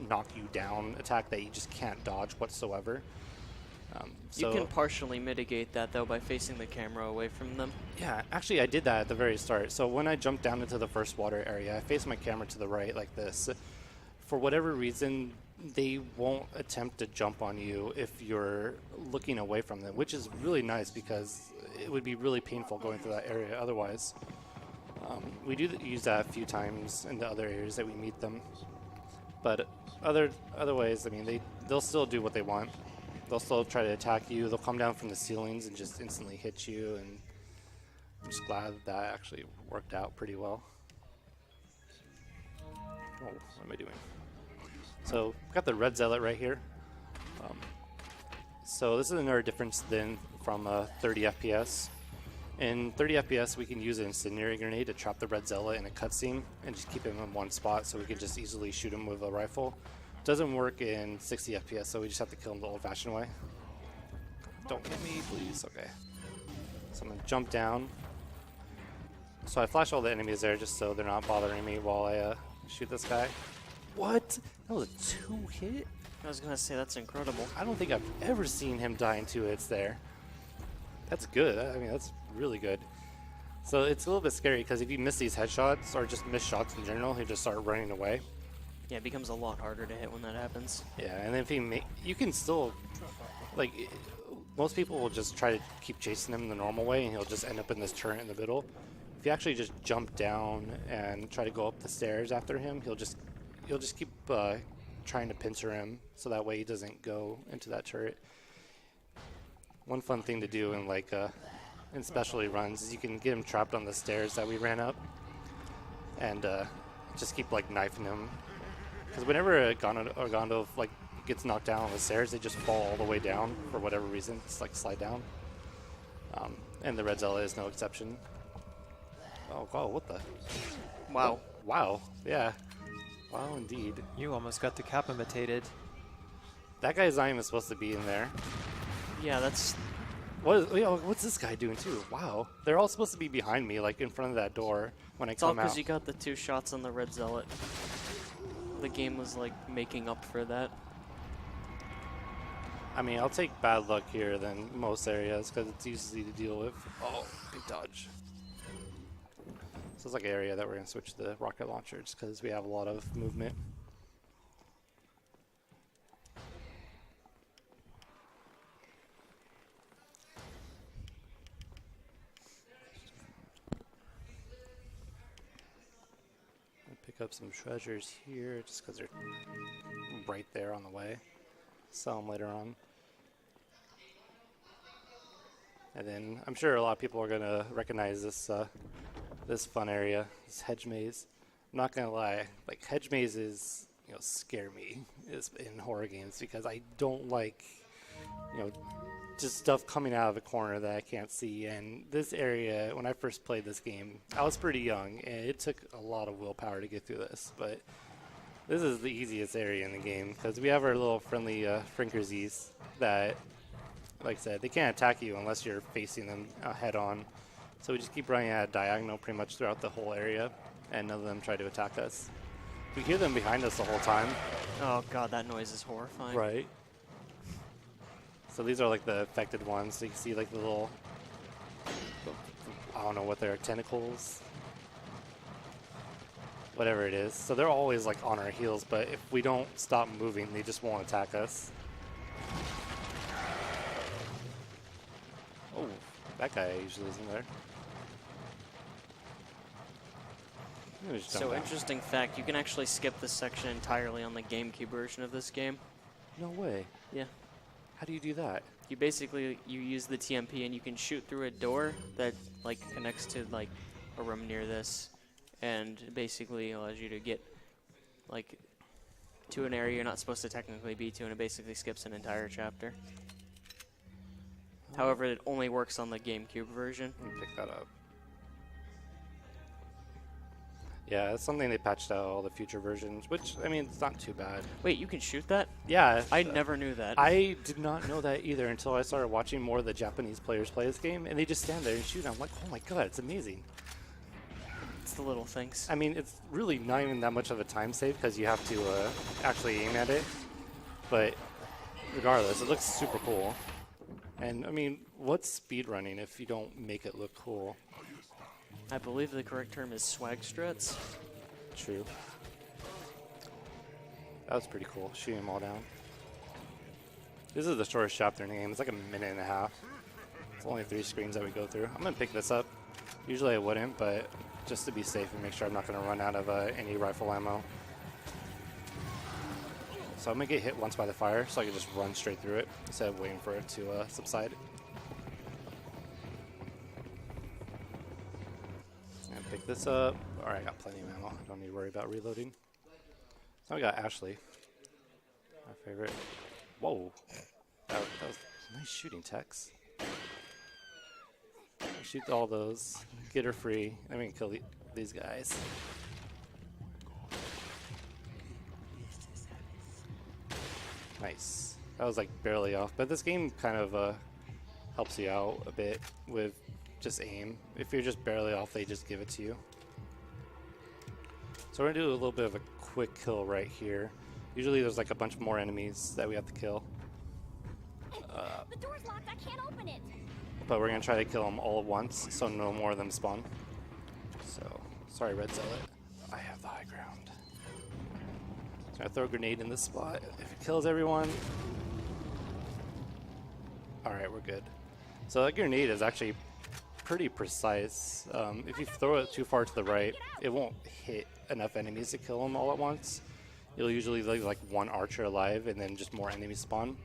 knock you down attack that you just can't dodge whatsoever. You can partially mitigate that though by facing the camera away from them. Yeah, actually I did that at the very start. So when I jumped down into the first water area, I faced my camera to the right like this. For whatever reason, they won't attempt to jump on you if you're looking away from them, which is really nice because it would be really painful going through that area otherwise. We do use that a few times in the other areas that we meet them. But other ways, I mean, they'll still do what they want. They'll still try to attack you. They'll come down from the ceilings and just instantly hit you, and I'm just glad that actually worked out pretty well. Oh, what am I doing? So, we've got the red zealot right here. So this is another difference then from 30 FPS. In 30 FPS, we can use an incendiary grenade to trap the red zealot in a cutscene and just keep him in one spot so we can just easily shoot him with a rifle. Doesn't work in 60 FPS, so we just have to kill him the old-fashioned way. Don't hit me, please. Okay. So I'm going to jump down. So I flash all the enemies there just so they're not bothering me while I shoot this guy. What? That was a 2-hit? I was gonna say, that's incredible. I don't think I've ever seen him die in 2 hits there. That's good. I mean, that's really good. So it's a little bit scary because if you miss these headshots or just miss shots in general, he'll just start running away. Yeah, it becomes a lot harder to hit when that happens. Yeah, and if you can still, like, most people will just try to keep chasing him the normal way, and he'll just end up in this turret in the middle. If you actually just jump down and try to go up the stairs after him, he'll just keep trying to pincer him, so that way he doesn't go into that turret. One fun thing to do in in specialty runs is you can get him trapped on the stairs that we ran up, and just keep like knifing him. Because whenever a Gondo like gets knocked down on the stairs, they just fall all the way down for whatever reason. It's like slide down. And the red zealot is no exception. Oh wow, what the? Wow. Oh, wow. Yeah. Wow, indeed. You almost got decapitated. That guy's not even supposed to be in there. Yeah, that's... What's this guy doing too? Wow. They're all supposed to be behind me, like in front of that door when I It's all come out. because you got the 2 shots on the red zealot. The game was like making up for that. I mean, I'll take bad luck here than most areas because it's easy to deal with. Oh, big dodge. So it's like an area that we're going to switch to the rocket launchers because we have a lot of movement. Pick up some treasures here just because they're right there on the way. Sell them later on. And then I'm sure a lot of people are going to recognize this this fun area, this hedge maze. I'm not going to lie, like hedge mazes, scare me in horror games because I don't like, just stuff coming out of a corner that I can't see. And this area, when I first played this game, I was pretty young, and it took a lot of willpower to get through this. But this is the easiest area in the game because we have our little friendly Frinkersies that, like I said, they can't attack you unless you're facing them head on. So we just keep running at a diagonal pretty much throughout the whole area, and none of them try to attack us. We hear them behind us the whole time. Oh god, that noise is horrifying. Right. So these are like the affected ones. So you can see like the little, I don't know what they're, tentacles. Whatever it is. So they're always like on our heels, but if we don't stop moving, they just won't attack us. Oh, that guy usually isn't there. So interesting fact, you can actually skip this section entirely on the GameCube version of this game. No way. Yeah. How do you do that? You basically, you use the TMP and you can shoot through a door that like connects to like a room near this, and it basically allows you to get like to an area you're not supposed to technically be to, and it basically skips an entire chapter. However, it only works on the GameCube version. Let me pick that up. Yeah, it's something they patched out all the future versions, which, I mean, it's not too bad. Wait, you can shoot that? Yeah. I never knew that. I did not know that either until I started watching more of the Japanese players play this game, and they just stand there and shoot. I'm like, oh my god, it's amazing. It's the little things. I mean, it's really not even that much of a time save because you have to actually aim at it. But regardless, it looks super cool. And, I mean, what's speedrunning if you don't make it look cool? I believe the correct term is swag struts. True. That was pretty cool, shooting them all down. This is the shortest chapter in the game. It's like a minute and a half. It's only 3 screens that we go through. I'm going to pick this up. Usually I wouldn't, but just to be safe and make sure I'm not going to run out of any rifle ammo. So I'm going to get hit once by the fire so I can just run straight through it instead of waiting for it to subside. And pick this up. Alright, I got plenty of ammo. I don't need to worry about reloading. So we got Ashley. My favorite. Whoa. That was nice shooting, Tex. Shoot all those. Get her free. I'm going to kill these guys. Nice. That was like barely off. But this game kind of helps you out a bit with just aim. If you're just barely off, they just give it to you. So we're going to do a little bit of a quick kill right here. Usually there's like a bunch more enemies that we have to kill. The door's locked. I can't open it. But we're going to try to kill them all at once, so no more of them spawn. So, sorry Red Zealot. I have the high ground. So I throw a grenade in this spot. If it kills everyone... Alright, we're good. So that grenade is actually pretty precise. If you throw it too far to the right, it won't hit enough enemies to kill them all at once. You'll usually leave like one archer alive and then just more enemies spawn.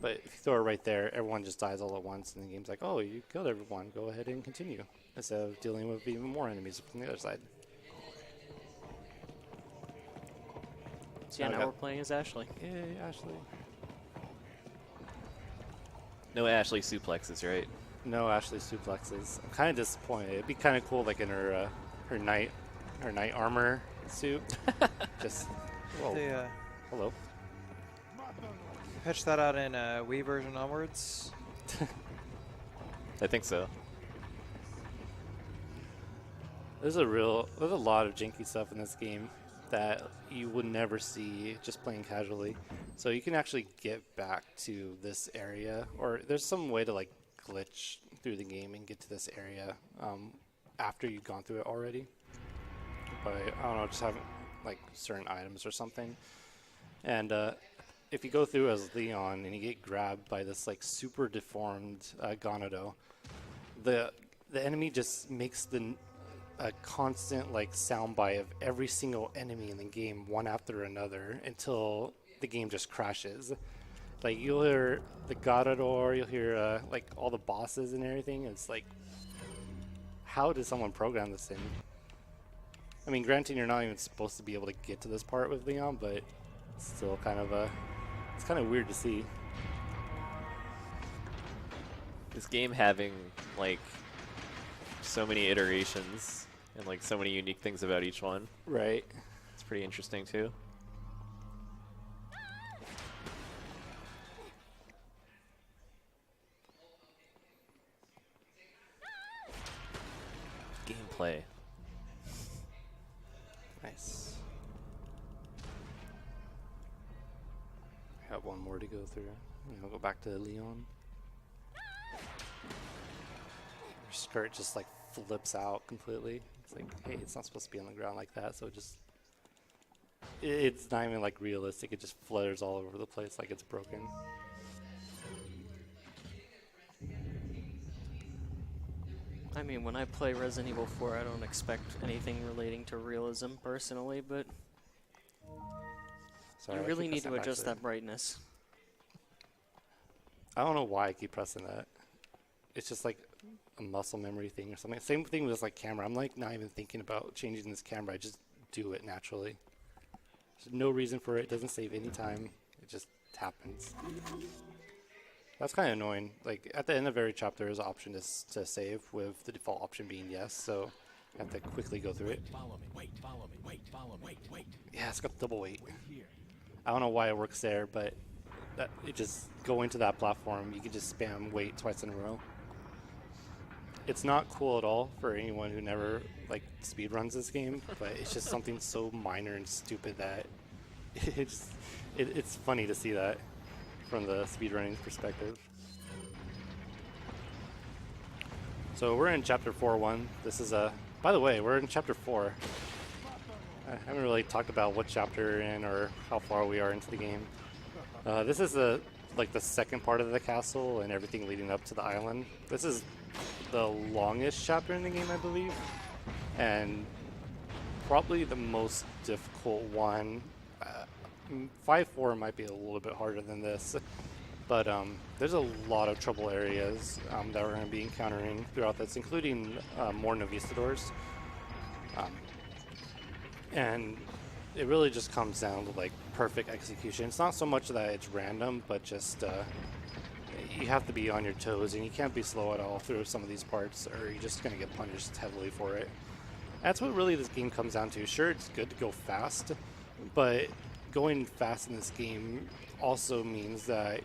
But if you throw it right there, everyone just dies all at once, and the game's like, oh, you killed everyone, go ahead and continue, instead of dealing with even more enemies from the other side. So yeah, now we're playing as Ashley. Yay, Ashley. No Ashley suplexes, right? No Ashley suplexes. I'm kind of disappointed. It'd be kind of cool, like in her her knight armor suit. Just whoa. They Hello. patch that out in Wii version onwards. I think so. There's a lot of janky stuff in this game that you would never see just playing casually. So you can actually get back to this area, or there's some way to like glitch through the game and get to this area after you've gone through it already. But I don't know, just having like certain items or something. And if you go through as Leon and you get grabbed by this like super deformed Gonado, the enemy just makes a constant like soundbite of every single enemy in the game, one after another, until the game just crashes. Like you'll hear the Gonador, you'll hear like all the bosses and everything. It's like, how did someone program this thing? I mean, granted, you're not even supposed to be able to get to this part with Leon, but it's still kind of it's kind of weird to see. This game having like so many iterations and like so many unique things about each one. Right. It's pretty interesting too. Gameplay. Nice. got one more to go through. Go back to Leon. Your skirt just like flips out completely. It's like, hey, it's not supposed to be on the ground like that, so it's not even like realistic. It just flutters all over the place like it's broken. I mean, when I play Resident Evil 4, I don't expect anything relating to realism personally, but Sorry, you I really keep need to pressing adjust back that brightness. I don't know why I keep pressing that. It's just like a muscle memory thing or something. Same thing with like camera. I'm like not even thinking about changing this camera. I just do it naturally. There's no reason for it. It doesn't save any time. It just happens. That's kind of annoying. Like at the end of every chapter, there's an option to save, with the default option being yes. So I have to quickly go through it. Follow me. Wait, follow me. Wait, follow me. Wait. Yeah, it's got double weight. Here. I don't know why it works there, but it just going to that platform, you can just spam wait twice in a row. It's not cool at all for anyone who never like speedruns this game, but it's just something so minor and stupid that it's funny to see that from the speedrunning perspective. So we're in chapter 4.1. This is by the way, we're in chapter 4. I haven't really talked about what chapter we're in or how far we are into the game. This is the second part of the castle and everything leading up to the island. This is the longest chapter in the game, I believe, and probably the most difficult one. 5.4 might be a little bit harder than this, but there's a lot of trouble areas that we're going to be encountering throughout this, including more Novistadors. And it really just comes down to like perfect execution. It's not so much that it's random, but just you have to be on your toes, and you can't be slow at all through some of these parts, or you're just going to get punished heavily for it. That's what really this game comes down to. Sure, it's good to go fast, but going fast in this game also means that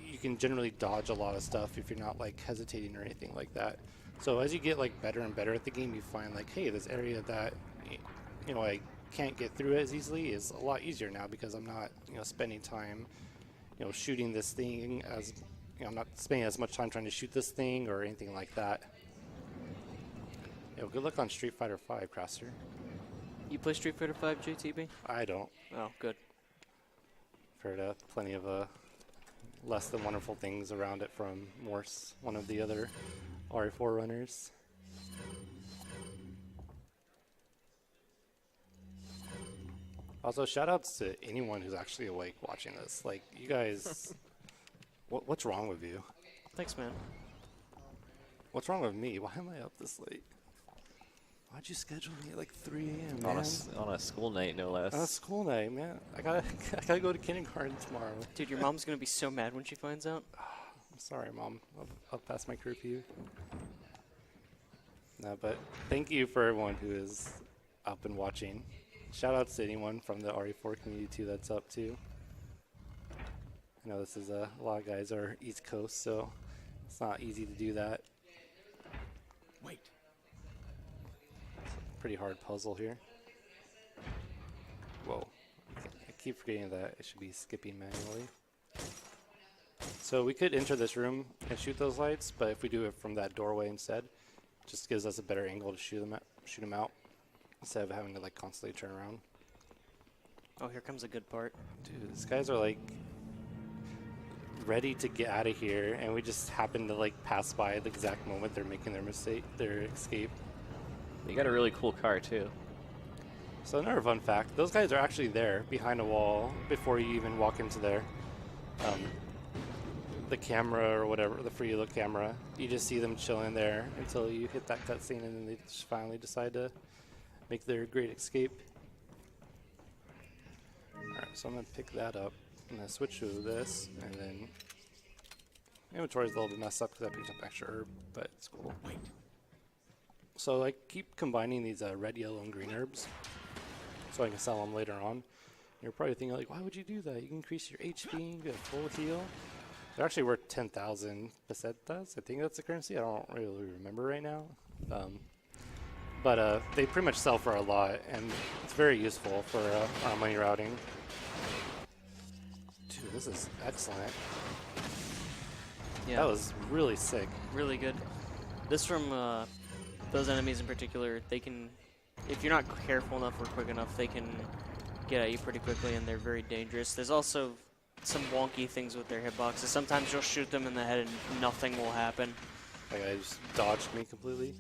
you can generally dodge a lot of stuff if you're not like hesitating or anything like that. So as you get like better and better at the game, you find like, hey, this area that I can't get through as easily is a lot easier now, because I'm not spending time shooting this thing as I'm not spending as much time trying to shoot this thing or anything like that. Good luck on Street Fighter V, Crasser. You play Street Fighter V, JTB? I don't. Oh, good. I've heard plenty of less than wonderful things around it from Morse, one of the other RE4 runners. Also, shoutouts to anyone who's actually awake watching this. Like, you guys, what's wrong with you? Thanks, man. What's wrong with me? Why am I up this late? Why'd you schedule me at like 3 a.m., man? On a school night, no less. On a school night, man. I gotta go to kindergarten tomorrow. Dude, your mom's gonna be so mad when she finds out. I'm sorry, Mom. I'll pass my curfew. No, but thank you for everyone who is up and watching. Shout out to anyone from the RE4 community too that's up too. I know this is a lot of guys are East Coast, so it's not easy to do that. Wait. Pretty hard puzzle here. Whoa. I keep forgetting that I should be skipping manually. So we could enter this room and shoot those lights, but if we do it from that doorway instead, it just gives us a better angle to shoot them out instead of having to like constantly turn around. Oh, here comes a good part. Dude, these guys are like ready to get out of here, and we just happen to like pass by at the exact moment they're making their escape. You got a really cool car too. So another fun fact, those guys are actually there behind a wall before you even walk into there. The camera or whatever, the free look camera, you just see them chilling there until you hit that cutscene, and then they just finally decide to make their great escape. Alright, so I'm going to pick that up. I'm going to switch to this, and then inventory's a little bit messed up because I picked up extra herb, but it's cool. Wait. So I keep combining these red, yellow, and green herbs so I can sell them later on. You're probably thinking, like, why would you do that? You can increase your HP, you get a full heal. They're actually worth 10,000 pesetas. I think that's the currency. I don't really remember right now. But they pretty much sell for a lot, and it's very useful for our money routing. Dude, this is excellent. Yeah, That was really sick. really good. This from those enemies in particular, they can, if you're not careful enough or quick enough, they can get at you pretty quickly, and they're very dangerous. There's also some wonky things with their hitboxes. Sometimes you'll shoot them in the head and nothing will happen. Like I just dodged me completely.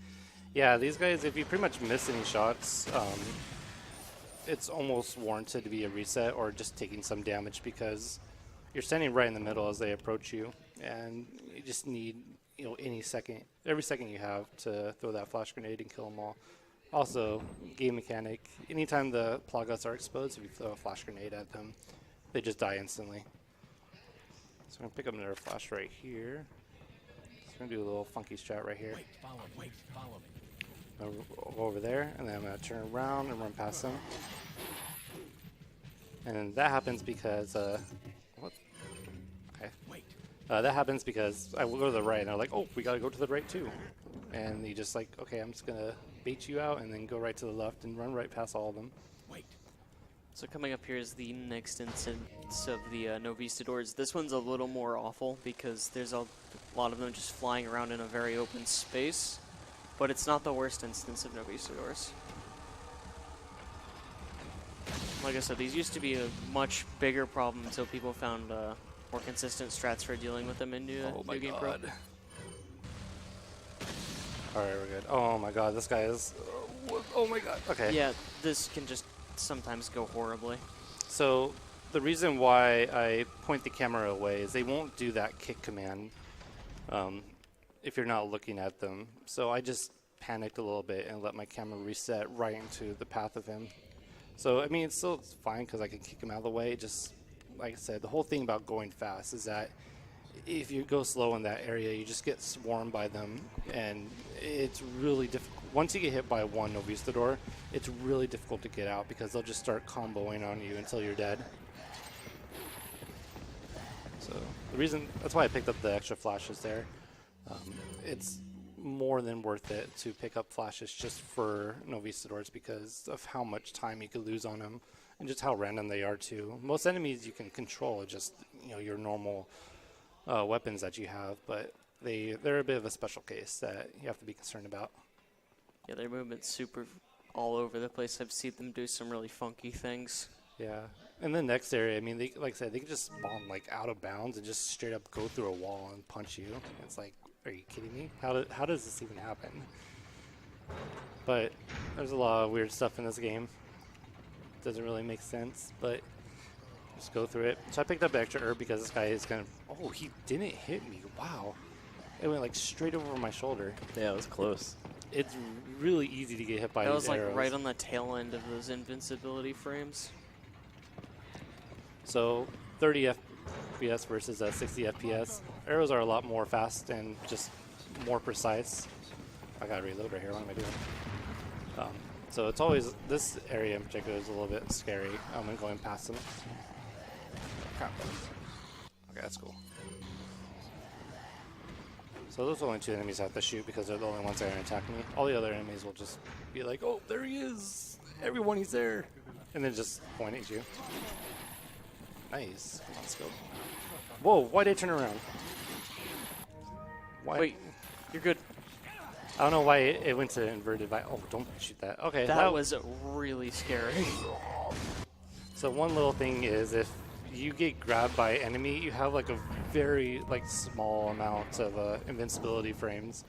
Yeah, these guys, if you pretty much miss any shots, it's almost warranted to be a reset or just taking some damage because you're standing right in the middle as they approach you, and you just need, you know, every second you have to throw that flash grenade and kill them all. Also, game mechanic, anytime the Plagas are exposed, if you throw a flash grenade at them, they just die instantly. So I'm going to pick up another flash right here. So I'm going to do a little funky strat right here. Wait, follow me. I'm going to go over there, and then I'm going to turn around and run past them. And that happens because, what? Okay. Wait. That happens because I will go to the right, and they're like, oh, we got to go to the right too. And you just like, okay, I'm just going to bait you out and then go right to the left and run right past all of them. Wait. So coming up here is the next instance of the Novistadors. This one's a little more awful because there's a lot of them just flying around in a very open space, but it's not the worst instance of Novistadors. Like I said, these used to be a much bigger problem until people found more consistent strats for dealing with them in New Game Pro. Alright, we're good. Oh my god, this guy is... oh my god. Okay. Yeah, this can just sometimes go horribly. So the reason why I point the camera away is they won't do that kick command if you're not looking at them. So I just panicked a little bit and let my camera reset right into the path of him. So, I mean, it's still fine because I can kick him out of the way. Just, like I said, the whole thing about going fast is that if you go slow in that area, you just get swarmed by them, and it's really difficult. Once you get hit by one Novistador, it's really difficult to get out because they'll just start comboing on you until you're dead. So that's why I picked up the extra flashes there. It's more than worth it to pick up flashes just for Novistadors because of how much time you could lose on them and just how random they are too. Most enemies you can control just, you know, your normal weapons that you have, but they're a bit of a special case that you have to be concerned about. Yeah, their movement's super all over the place. I've seen them do some really funky things. Yeah. In the next area, I mean, they, like I said, they can just spawn like out of bounds and just straight up go through a wall and punch you. It's like, are you kidding me? How does this even happen? But there's a lot of weird stuff in this game. Doesn't really make sense, but just go through it. So I picked up extra herb because this guy is gonna... oh, he didn't hit me. Wow. It went like straight over my shoulder. Yeah, it was close. It's really easy to get hit by That these was like arrows. right on the tail end of those invincibility frames. So 30 FPS versus 60 FPS. Arrows are a lot more fast and just more precise. I gotta reload right here. What am I doing? So it's always, this area in particular is a little bit scary when going past them. Crap. Okay, that's cool. So those are only two enemies I have to shoot because they're the only ones that are going to attack me. All the other enemies will just be like, oh, there he is! Everyone, he's there! And then just point at you. Nice. Let's go. Whoa, why did I turn around? Why? Wait, you're good. I don't know why it went to inverted by... oh, don't shoot that. Okay. That was really scary. So one little thing is if you get grabbed by an enemy, you have like a very like small amount of invincibility frames.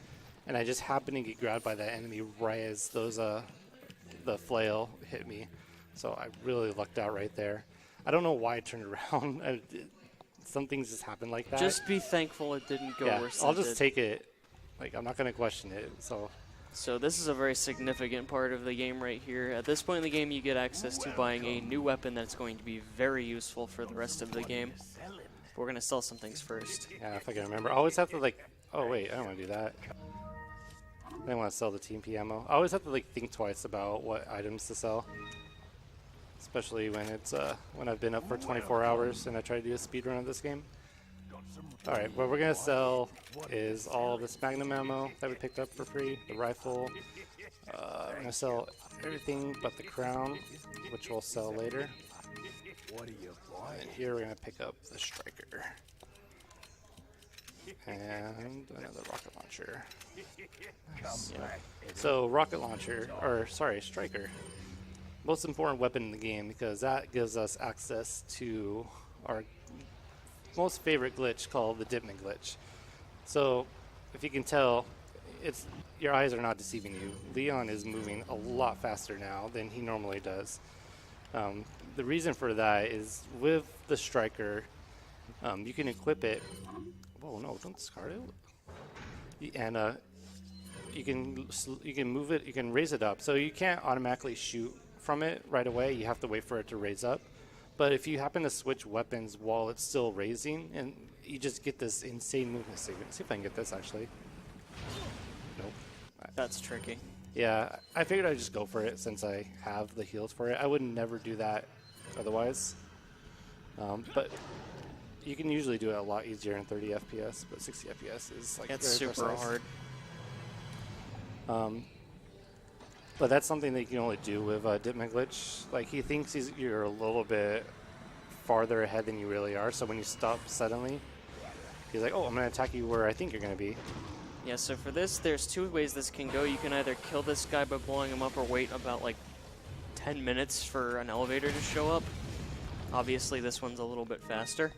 And I just happened to get grabbed by that enemy right as those the flail hit me. So I really lucked out right there. I don't know why I turned around. Some things just happen like that. Just be thankful it didn't go worse than I'll it just did. take it. Like, I'm not going to question it. So this is a very significant part of the game right here. At this point in the game, you get access to buying a new weapon that's going to be very useful for the rest of the game. We're going to sell some things first. Yeah, if I can remember. I always have to like... oh, wait, I don't want to do that. I don't want to sell the TMP ammo. I always have to like think twice about what items to sell. Especially when it's when I've been up for 24 hours and I try to do a speedrun of this game. Alright, what we're going to sell is all this Magnum ammo that we picked up for free, the rifle. I'm going to sell everything but the crown, which we'll sell later. What are you And here we're going to pick up the striker. And another rocket launcher. Nice. So rocket launcher, or sorry, striker. Most important weapon in the game because that gives us access to our most favorite glitch called the Dipman glitch. So if you can tell, it's your eyes are not deceiving you. Leon is moving a lot faster now than he normally does. The reason for that is with the striker, you can equip it. Whoa, no, don't discard it. And you can move it, you can raise it up. So you can't automatically shoot from it right away. You have to wait for it to raise up. But if you happen to switch weapons while it's still raising, and you just get this insane movement. See if I can get this actually. Nope. That's tricky. Yeah, I figured I'd just go for it since I have the heals for it. I would never do that otherwise. But you can usually do it a lot easier in 30 FPS, but 60 FPS is like It's very super precise. hard. But that's something that you can only do with Dipman glitch. Like he thinks you're a little bit farther ahead than you really are. So when you stop suddenly, he's like, "Oh, I'm gonna attack you where I think you're gonna be." Yeah, so for this, there's two ways this can go. You can either kill this guy by blowing him up or wait about like 10 minutes for an elevator to show up. Obviously, this one's a little bit faster.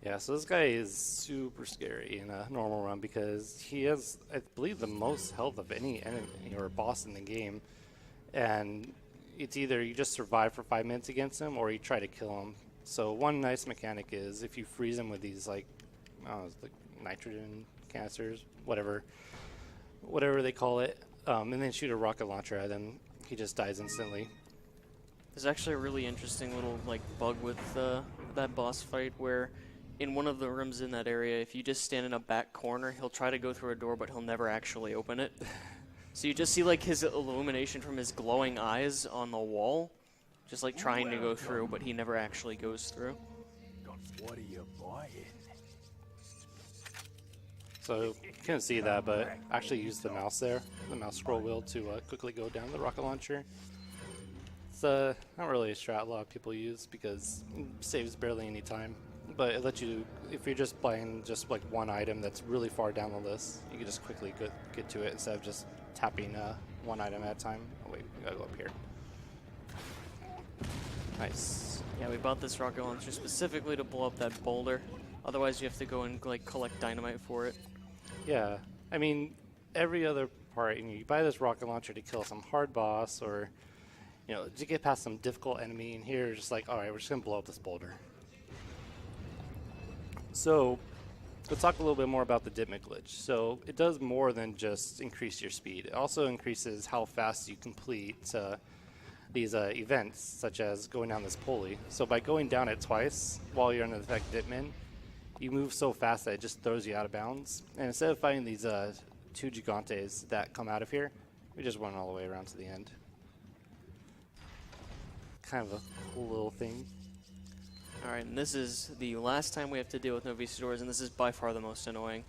Yeah, so this guy is super scary in a normal run because he has, I believe, the most health of any enemy or boss in the game. And it's either you just survive for 5 minutes against him or you try to kill him. So one nice mechanic is if you freeze him with these like nitrogen canisters, whatever they call it, and then shoot a rocket launcher at him, he just dies instantly. There's actually a really interesting little like bug with that boss fight where in one of the rooms in that area, if you just stand in a back corner, he'll try to go through a door, but he'll never actually open it. So you just see like his illumination from his glowing eyes on the wall, just like trying to go through, but he never actually goes through. What are you buying? So you couldn't see that, but actually use the mouse there, the mouse scroll wheel to quickly go down the rocket launcher. It's not really a strat a lot of people use because it saves barely any time. But it lets you, if you're just playing just like one item that's really far down the list, you can just quickly get to it instead of just tapping one item at a time. Oh wait, we gotta go up here. Nice. Yeah, we bought this rocket launcher specifically to blow up that boulder. Otherwise, you have to go and like collect dynamite for it. Yeah, I mean, every other part, you buy this rocket launcher to kill some hard boss or, to get past some difficult enemy, and here, just like, all right, we're just gonna blow up this boulder. So, let's talk a little bit more about the Dipman glitch. So, it does more than just increase your speed. It also increases how fast you complete these events, such as going down this pulley. So, by going down it twice while you're under the effect Dipman, you move so fast that it just throws you out of bounds. And instead of fighting these two gigantes that come out of here, we just went all the way around to the end. Kind of a cool little thing. Alright, and this is the last time we have to deal with Novista doors, and this is by far the most annoying.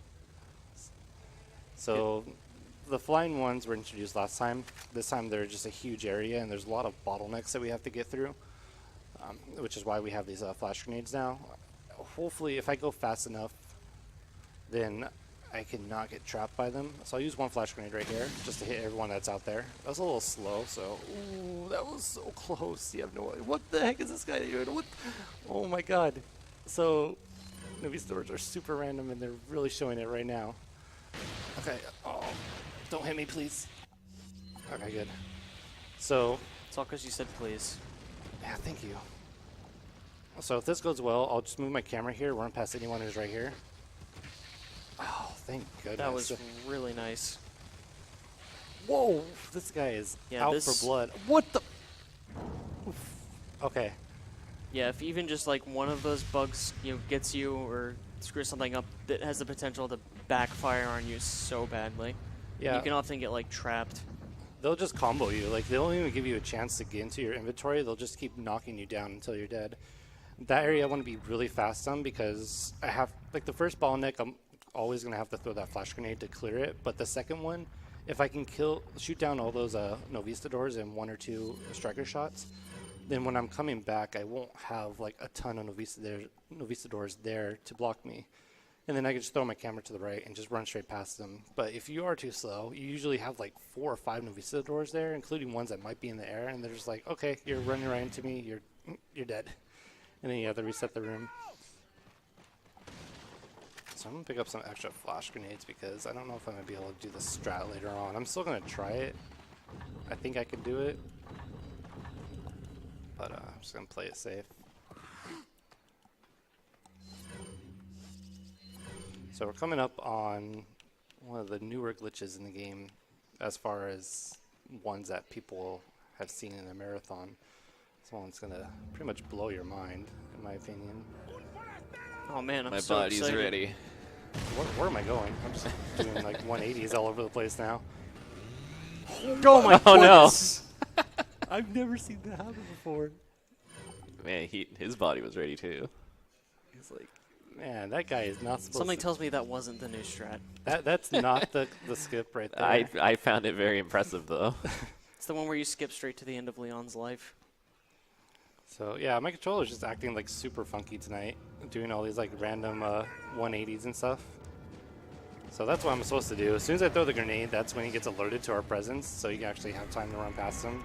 So the flying ones were introduced last time. This time they're just a huge area, and there's a lot of bottlenecks that we have to get through, which is why we have these flash grenades now. Hopefully, if I go fast enough, then I can not get trapped by them. So I'll use one flash grenade right here, just to hit everyone that's out there. That was a little slow, so... Ooh, that was so close. You have no idea. What the heck is this guy doing? What? Oh my god. So, Novista doors are super random, and they're really showing it right now. Okay. Oh, don't hit me, please. Okay, good. So... It's all because you said please. Yeah, thank you. So if this goes well, I'll just move my camera here, run past anyone who's right here. Oh, thank goodness. That was really nice. Whoa, this guy is Yeah, out this- for blood. What the? Oof. Okay. Yeah, if even just like one of those bugs, gets you or screws something up, that has the potential to backfire on you so badly. Yeah. You can often get like trapped. They'll just combo you. Like, they don't even give you a chance to get into your inventory. They'll just keep knocking you down until you're dead. That area I want to be really fast on because I have, like, the first bottleneck, I'm always going to have to throw that flash grenade to clear it. But the second one, if I can shoot down all those Novista doors in 1 or 2 striker shots, then when I'm coming back, I won't have like a ton of Novicidors there to block me. And then I can just throw my camera to the right and just run straight past them. But if you are too slow, you usually have like 4 or 5 Novicidors there, including ones that might be in the air, and they're just like, okay, you're running right into me, you're dead. And then you have to reset the room. So I'm gonna pick up some extra flash grenades because I don't know if I'm gonna be able to do the strat later on. I'm still gonna try it. I think I can do it, but I'm just gonna play it safe. So we're coming up on one of the newer glitches in the game as far as ones that people have seen in a marathon. This one's gonna pretty much blow your mind, in my opinion. Oh man, I'm My so body's excited. ready. Where am I going? I'm just doing like 180s all over the place now. Oh my Oh, no. goodness. I've never seen that happen before. Man, his body was ready too. He's like, man, that guy is not supposed Something to. tells me that wasn't the new strat. That's not the skip right there. I found it very impressive though. It's the one where you skip straight to the end of Leon's life. So yeah, my controller's just acting like super funky tonight, doing all these like random 180s and stuff. So that's what I'm supposed to do. As soon as I throw the grenade, that's when he gets alerted to our presence, so you can actually have time to run past him.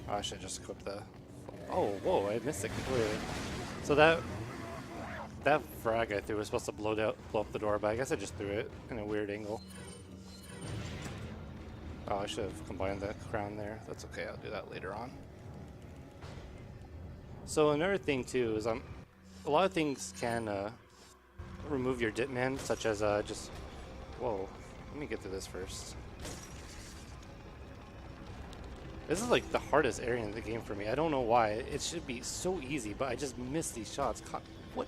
Oh, I should just equip the... Oh, whoa, I missed it completely. So that frag I threw was supposed to blow up the door, but I guess I just threw it in a weird angle. Oh, I should have combined the crown there. That's okay, I'll do that later on. So another thing too is a lot of things can remove your ditman, such as just... Whoa, let me get through this first. This is like the hardest area in the game for me. I don't know why. It should be so easy, but I just miss these shots. What?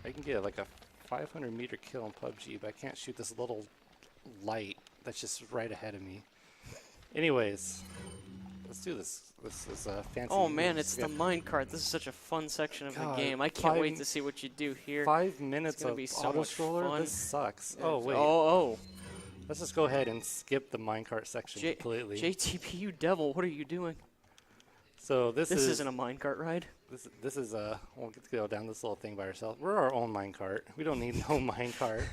I can get like a 500-meter kill in PUBG, but I can't shoot this little light that's just right ahead of me. Anyways, let's do this. This is a fancy. Oh man, moves. it's We the have minecart. This is such a fun section of God, the game. I can't wait 5 to see what you do here. 5 minutes gonna of be so auto much scroller. fun. This sucks. Oh wait, Oh, let's just go ahead and skip the minecart section completely. JTB, you devil, what are you doing? So this Isn't a minecart ride. This is we'll get to go down this little thing by ourselves. We're our own minecart. We don't need no minecart.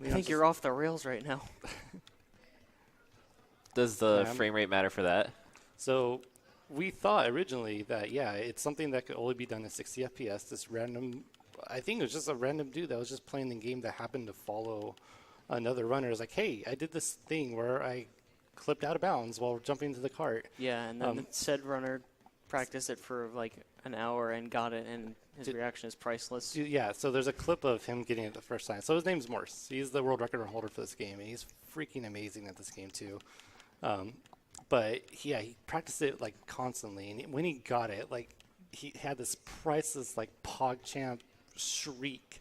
I think you're off the rails right now. Does the Yeah, frame rate matter for that? So we thought originally that, yeah, it's something that could only be done at 60 FPS. This random, I think it was just a random dude that was just playing the game that happened to follow another runner. It was like, hey, I did this thing where I clipped out of bounds while jumping into the cart. Yeah, and then the said runner practiced it for like an hour and got it, and his reaction is priceless. Yeah, so there's a clip of him getting it the first time. So his name's Morse. He's the world record holder for this game, and he's freaking amazing at this game too. But yeah, he practiced it like constantly, and when he got it, like he had this priceless like PogChamp shriek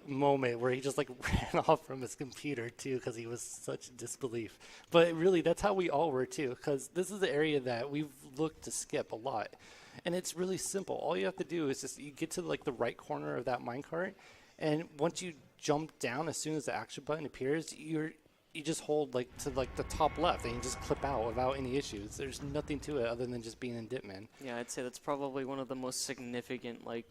moment where he just like ran off from his computer too because he was such disbelief. But really, that's how we all were too, because this is the area that we've looked to skip a lot, and it's really simple. All you have to do is just you get to like the right corner of that minecart, and once you jump down, as soon as the action button appears, you just hold like to like the top left and you just clip out without any issues. There's nothing to it other than just being in Ditman. Yeah, I'd say that's probably one of the most significant like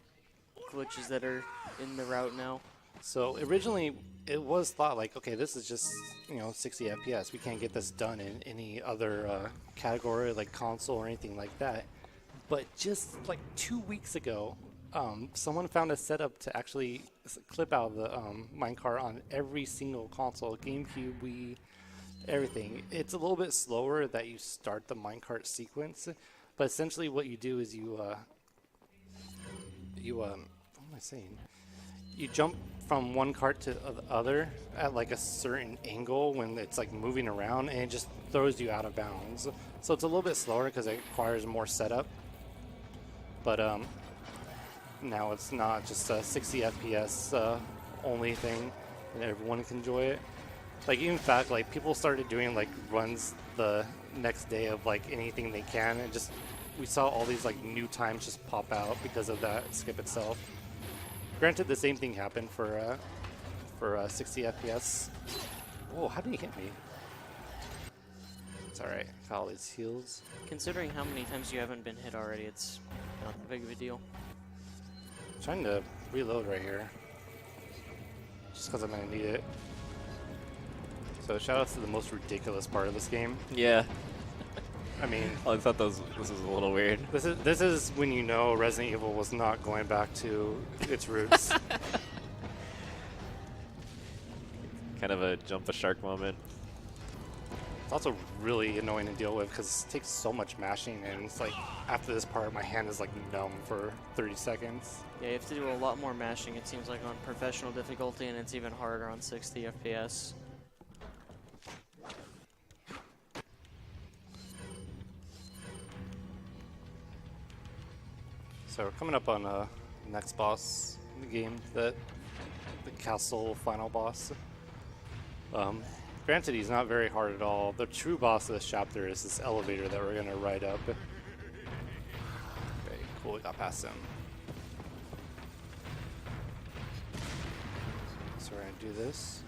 glitches that are in the route now. So originally it was thought like, okay, this is just 60 FPS. We can't get this done in any other category like console or anything like that. But just like 2 weeks ago, someone found a setup to actually clip out the minecart on every single console, GameCube, Wii, everything. It's a little bit slower that you start the minecart sequence, but essentially what you do is what am I saying? You jump from one cart to the other at like a certain angle when it's like moving around, and it just throws you out of bounds. So it's a little bit slower because it requires more setup. But now it's not just a 60 FPS only thing, and everyone can enjoy it. Like in fact, like people started doing like runs the next day of like anything they can, and just we saw all these like new times just pop out because of that skip itself. Granted, the same thing happened for 60 FPS. Whoa, how did he hit me? It's alright. Got all these heals. Considering how many times you haven't been hit already, it's not that big of a deal. Trying to reload right here. Just because I'm going to need it. So shout out to the most ridiculous part of this game. Yeah. I mean, I thought this was a little weird. this is when you know Resident Evil was not going back to its roots. Kind of a jump the shark moment. It's also really annoying to deal with because it takes so much mashing, and it's like after this part my hand is like numb for 30 seconds. Yeah, you have to do a lot more mashing, it seems like, on professional difficulty, and it's even harder on 60 FPS. So we're coming up on the next boss in the game, the castle final boss. Granted, he's not very hard at all. The true boss of this chapter is this elevator that we're gonna ride up. Okay, cool, we got past him. So we're gonna do this.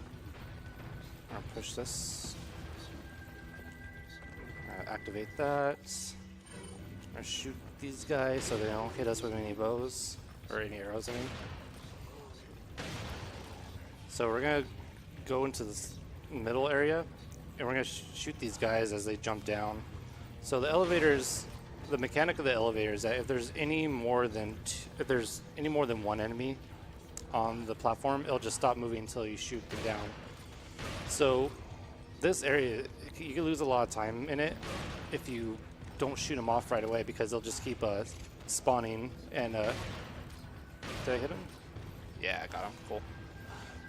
We're gonna push this. Activate that. We're gonna shoot these guys so they don't hit us with any bows or any arrows. I mean. So we're gonna go into this middle area, and we're gonna shoot these guys as they jump down. So the elevators, the mechanic of the elevator is that if there's any more than one enemy on the platform, it'll just stop moving until you shoot them down. So this area, you can lose a lot of time in it if you don't shoot them off right away, because they'll just keep spawning. And did I hit him? Yeah, I got him. Cool.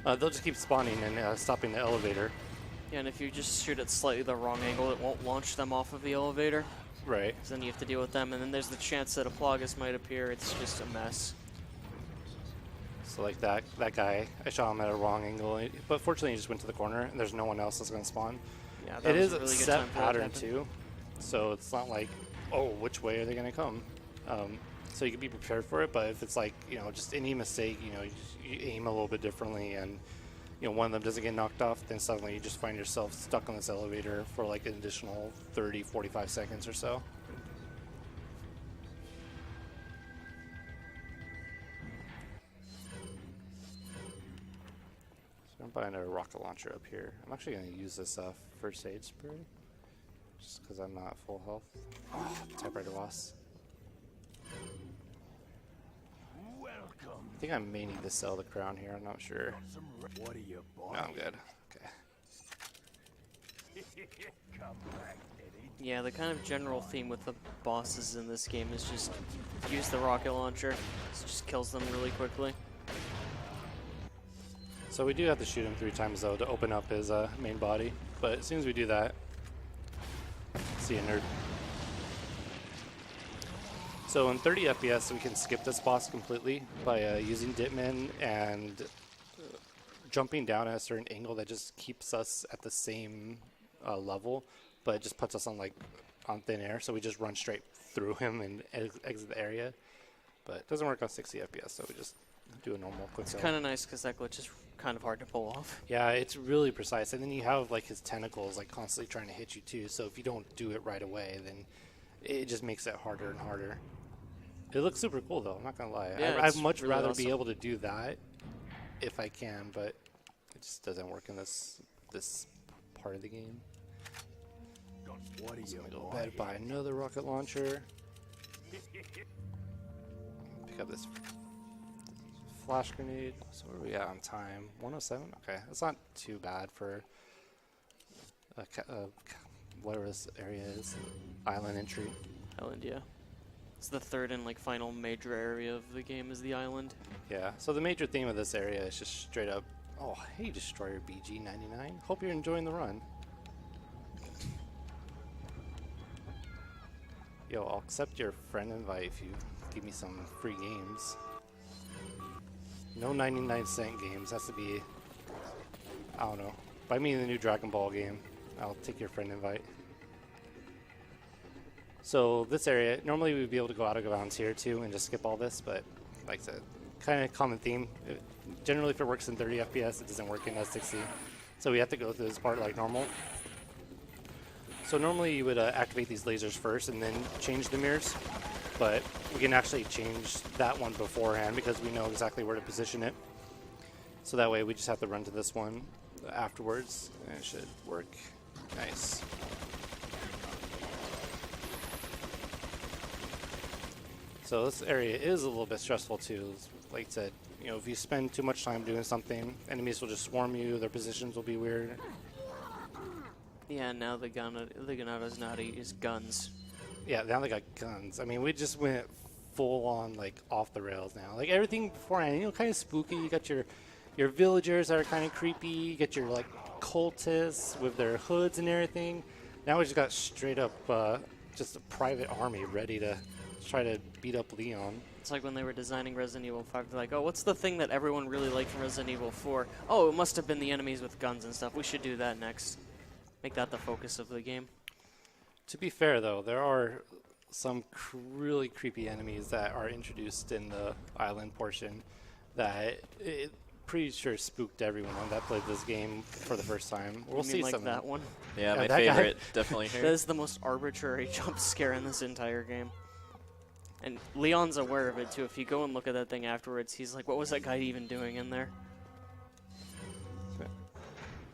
They'll just keep spawning and stopping the elevator. Yeah, and if you just shoot at slightly the wrong angle, it won't launch them off of the elevator. Right. So then you have to deal with them, and then there's the chance that a Plagas might appear. It's just a mess. So like that guy, I shot him at a wrong angle, but fortunately he just went to the corner, and there's no one else that's going to spawn. Yeah, that It was is a a really good set time for that to pattern happen. too, so it's not like, oh, which way are they going to come? So you can be prepared for it, but if it's like, just any mistake, you aim a little bit differently, and one of them doesn't get knocked off, then suddenly you just find yourself stuck on this elevator for like an additional 30, 45 seconds or so. So I'm buying a rocket launcher up here. I'm actually going to use this first aid spray, just because I'm not full health. Oh, typewriter boss. I think I may need to sell the crown here, I'm not sure. What are you buying? No, I'm good. Okay. Come back, Eddie. Yeah, the kind of general theme with the bosses in this game is just use the rocket launcher. It just kills them really quickly. So we do have to shoot him 3 times though to open up his main body, but as soon as we do that, see ya, nerd. So in 30 FPS we can skip this boss completely by using Ditman and jumping down at a certain angle that just keeps us at the same level, but it just puts us on thin air, so we just run straight through him and exit the area. But it doesn't work on 60 FPS, so we just do a normal quick sell. Kind of nice because that glitch is kind of hard to pull off. Yeah, it's really precise, and then you have his tentacles constantly trying to hit you too. So if you don't do it right away, then it just makes it harder and harder. It looks super cool though, I'm not gonna lie. Yeah, I'd it's much really rather awesome. be able to do that if I can, but it just doesn't work in this part of the game. What are So you I'm gonna go buying? ahead and buy another rocket launcher. Pick up this flash grenade. So where are we at on time? 107? Okay, that's not too bad for whatever this area is. Island entry. Island, yeah. It's the third and final major area of the game is the island. Yeah, so the major theme of this area is just straight up, oh, hey, Destroyer BG99. Hope you're enjoying the run. Yo, I'll accept your friend invite if you give me some free games. No 99-cent games, has to be, I don't know. Buy me the new Dragon Ball game. I'll take your friend invite. So this area, normally we'd be able to go out of bounds here too and just skip all this, but like I said, kind of common theme. Generally if it works in 30 FPS, it doesn't work in 60. So we have to go through this part like normal. So normally you would activate these lasers first and then change the mirrors, but we can actually change that one beforehand because we know exactly where to position it. So that way we just have to run to this one afterwards, and it should work. Nice. So this area is a little bit stressful too. Like I said, you know, if you spend too much time doing something, enemies will just swarm you, their positions will be weird. Yeah, now the Ganados know how to use guns. Yeah, now they got guns. I mean, we just went full on, like, off the rails now. Like, everything beforehand, you know, kind of spooky. You got your villagers that are kind of creepy. You get your, like, cultists with their hoods and everything. Now we just got straight up just a private army ready to try to beat up Leon. It's like when they were designing Resident Evil 5, they're like, oh, what's the thing that everyone really liked from Resident Evil 4? Oh, it must have been the enemies with guns and stuff. We should do that next. Make that the focus of the game. To be fair, though, there are some really creepy enemies that are introduced in the island portion that it pretty sure spooked everyone that played this game for the first time. We'll You mean see like some. that one. Yeah, my that guy- favorite, definitely That here. is the most arbitrary jump scare in this entire game. And Leon's aware of it too. If you go and look at that thing afterwards, he's like, what was that guy even doing in there?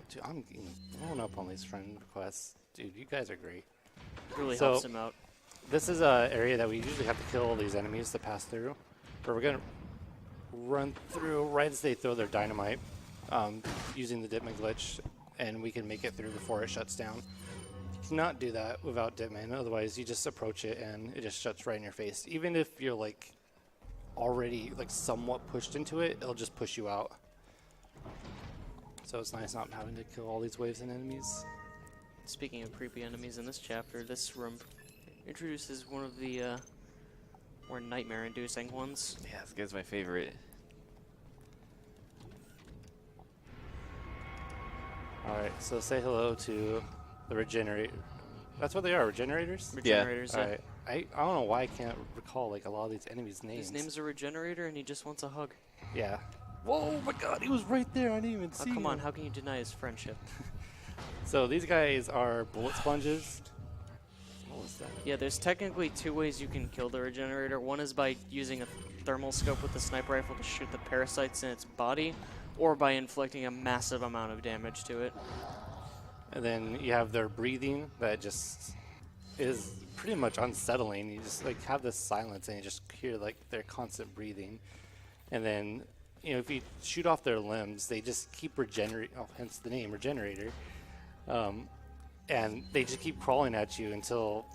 Dude, I'm getting blown up on these friend requests. Dude, you guys are great. Really So- helps him out. This is an area that we usually have to kill all these enemies to pass through. But we're going to run through right as they throw their dynamite using the Dipman glitch, and we can make it through before it shuts down. You cannot do that without Dipman, otherwise you just approach it and it just shuts right in your face. Even if you're like already like somewhat pushed into it, it'll just push you out. So it's nice not having to kill all these waves and enemies. Speaking of creepy enemies in this chapter, this room introduces one of the more nightmare-inducing ones. Yeah, this guy's my favorite. Alright, so say hello to the regenerator. That's what they are, regenerators? Regenerators, yeah. Alright. I don't know why I can't recall like a lot of these enemies' names. His name's a regenerator and he just wants a hug. Yeah. Whoa, my god, he was right there. I didn't even Oh, see come on, him. how can you deny his friendship? So these guys are bullet sponges. What was that? Yeah, there's technically two ways you can kill the regenerator. One is by using a thermal scope with the sniper rifle to shoot the parasites in its body, or by inflicting a massive amount of damage to it. And then you have their breathing that just is pretty much unsettling. You just like have this silence and you just hear like their constant breathing. And then, you know, if you shoot off their limbs, they just keep regenerating, oh, hence the name, regenerator. And they just keep crawling at you until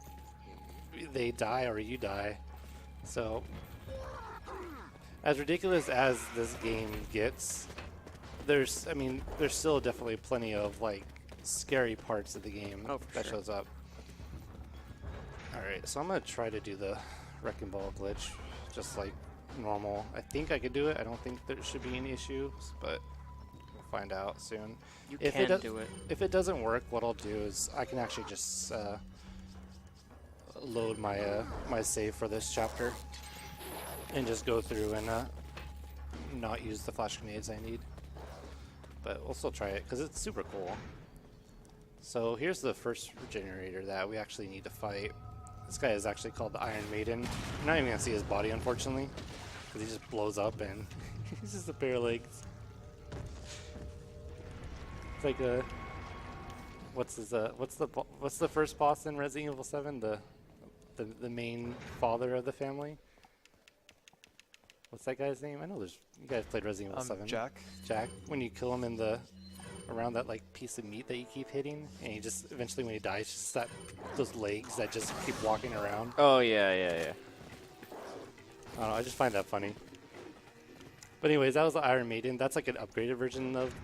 they die or you die. So, as ridiculous as this game gets, there's still definitely plenty of like scary parts of the game Oh, for that sure. shows up. Alright, so I'm gonna try to do the wrecking ball glitch just like normal. I think I could do it. I don't think there should be any issues, but we'll find out soon. You If can it do it. If it doesn't work, what I'll do is I can actually just load my my save for this chapter and just go through and not use the flash grenades I need. But we'll still try it because it's super cool. So here's the first regenerator that we actually need to fight. This guy is actually called the Iron Maiden. You're not even gonna see his body, unfortunately, because he just blows up and he's just a pair of legs. It's like a what's the first boss in Resident Evil 7? The main father of the family. What's that guy's name? I know there's you guys played Resident Evil 7. Jack. Jack. When you kill him in the around that like piece of meat that you keep hitting, and he just eventually when he dies, just those legs that just keep walking around. Oh, yeah. I don't know, I just find that funny. But anyways, that was the Iron Maiden. That's like an upgraded version of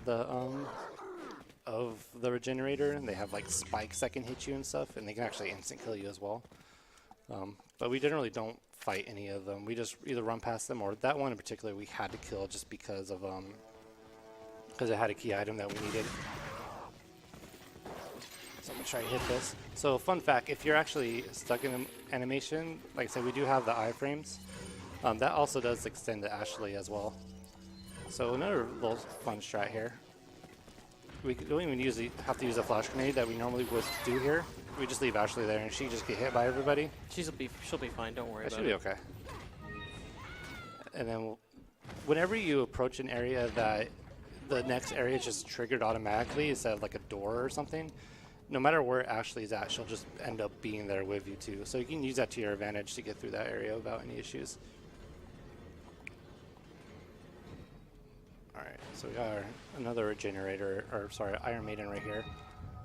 the regenerator, and they have like spikes that can hit you and stuff, and they can actually instant kill you as well. But we generally don't fight any of them. We just either run past them, or that one in particular we had to kill just because of because it had a key item that we needed. So I'm gonna try to hit this. So fun fact, if you're actually stuck in an animation, like I said, we do have the iframes. That also does extend to Ashley as well. So another little fun strat here. We don't even have to use a flash grenade that we normally would do here. we just leave Ashley there and she just get hit by everybody. She'll be fine. Don't worry That about should it. be okay. And then whenever you approach an area that the next area is just triggered automatically instead of like a door or something, no matter where Ashley's at, she'll just end up being there with you too. So you can use that to your advantage to get through that area without any issues. Alright, so we got another generator, or sorry, Iron Maiden right here.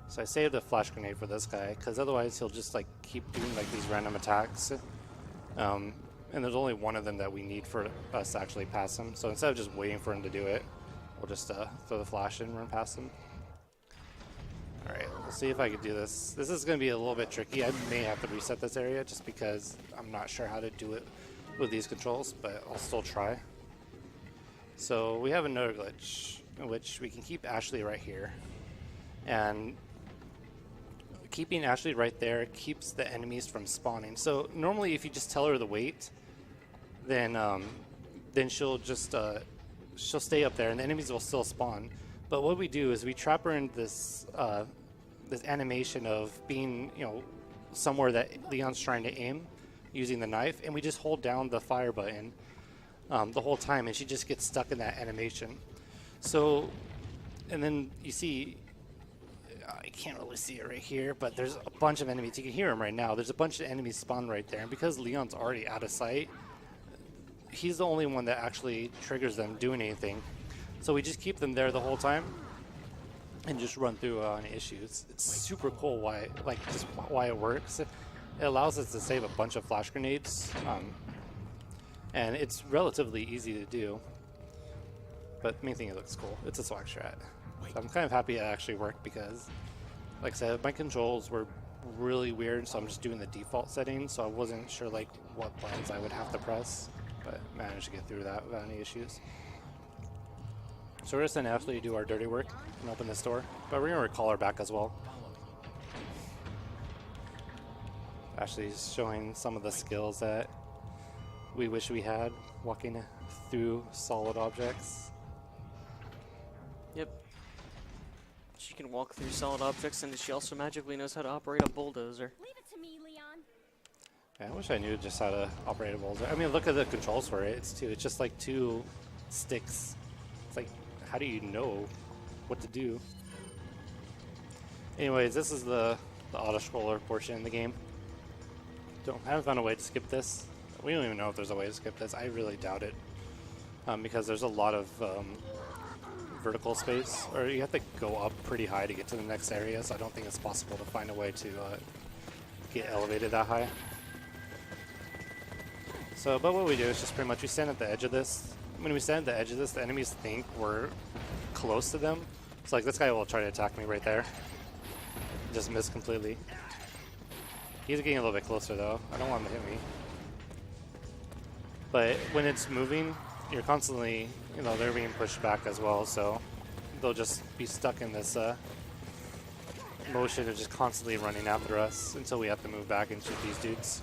So I saved a flash grenade for this guy, because otherwise he'll just like keep doing like these random attacks. And there's only one of them that we need for us to actually pass him. So instead of just waiting for him to do it, we'll just throw the flash in and run past him. Alright, we'll see if I can do this. This is going to be a little bit tricky. I may have to reset this area just because I'm not sure how to do it with these controls, but I'll still try. So we have another glitch in which we can keep Ashley right here. And keeping Ashley right there keeps the enemies from spawning. So normally if you just tell her to wait, then she'll just she'll stay up there and the enemies will still spawn. But what we do is we trap her in this this animation of being, you know, somewhere that Leon's trying to aim using the knife, and we just hold down the fire button the whole time, and she just gets stuck in that animation. So, and then you see, I can't really see it right here, but there's a bunch of enemies. You can hear them right now. There's a bunch of enemies spawned right there, and because Leon's already out of sight, he's the only one that actually triggers them doing anything. So we just keep them there the whole time and just run through any issues. It's super cool why it works. It allows us to save a bunch of flash grenades, and it's relatively easy to do. But the main thing, it looks cool. It's a swag strat. So I'm kind of happy it actually worked because, like I said, my controls were really weird, so I'm just doing the default settings, so I wasn't sure like what buttons I would have to press, but managed to get through that without any issues. So we're going to send Ashley to do our dirty work and open this door, but we're going to recall her back as well. Ashley's showing some of the skills that we wish we had, walking through solid objects. Yep. She can walk through solid objects, and she also magically knows how to operate a bulldozer. Leave it to me, Leon. Yeah, I wish I knew just how to operate a bulldozer. I mean, look at the controls for it. It's just like two sticks. It's like, how do you know what to do? Anyways, this is the auto-scroller portion in the game. I haven't found a way to skip this. We don't even know if there's a way to skip this. I really doubt it. Because there's a lot of vertical space, or you have to go up pretty high to get to the next area, so I don't think it's possible to find a way to get elevated that high. So, but what we do is just pretty much we stand at the edge of this. When we stand at the edge of this, the enemies think we're close to them. So like this guy will try to attack me right there. Just miss completely. He's getting a little bit closer though. I don't want him to hit me. But when it's moving, you're constantly, you know, they're being pushed back as well, so they'll just be stuck in this motion of just constantly running after us until we have to move back and shoot these dudes.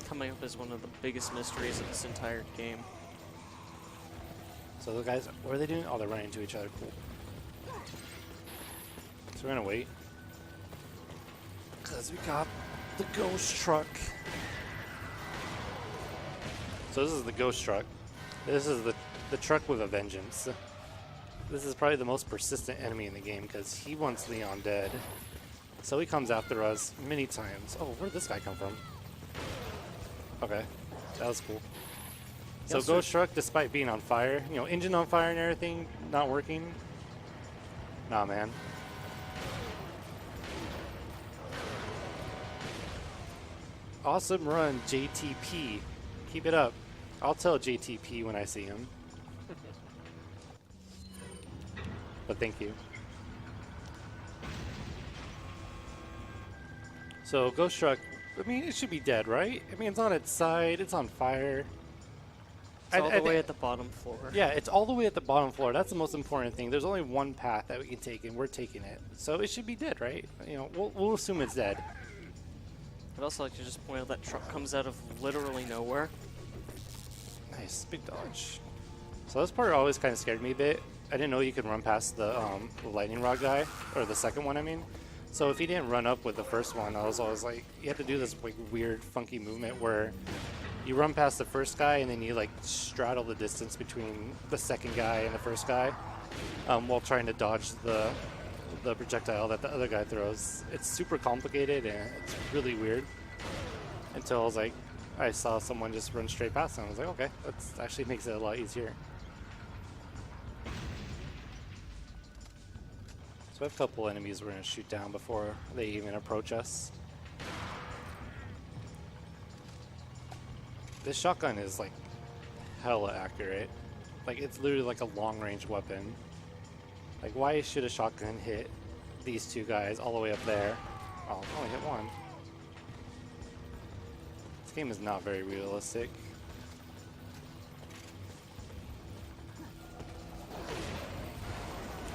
Coming up is one of the biggest mysteries of this entire game. So the guys, what are they doing? Oh, they're running into each other. Cool. So we're gonna wait. Because we got the ghost truck. So this is the ghost truck. This is the truck with a vengeance. This is probably the most persistent enemy in the game because he wants Leon dead. So he comes after us many times. Oh, where did this guy come from? Okay, that was cool. So Yes, ghost truck, despite being on fire, you know, engine on fire and everything, not working. Nah, man. Awesome run, JTP. Keep it up. I'll tell JTP when I see him. But thank you. So ghost truck, I mean, it should be dead, right? I mean, it's on its side, it's on fire. It's all the way at the bottom floor. Yeah, it's all the way at the bottom floor. That's the most important thing. There's only one path that we can take, and we're taking it. So it should be dead, right? You know, we'll assume it's dead. I'd also like to just point out that truck comes out of literally nowhere. Nice, big dodge. So this part always kind of scared me a bit. I didn't know you could run past the lightning rod guy, or the second one, I mean. So if he didn't run up with the first one, I was always like, you have to do this like weird, funky movement where you run past the first guy and then you like straddle the distance between the second guy and the first guy, while trying to dodge the projectile that the other guy throws. It's super complicated and it's really weird. Until I was like, I saw someone just run straight past him. I was like, okay, that actually makes it a lot easier. So I have a couple enemies we're going to shoot down before they even approach us. This shotgun is like hella accurate. Like it's literally like a long range weapon. Like why should a shotgun hit these two guys all the way up there? Oh, I only hit one. This game is not very realistic.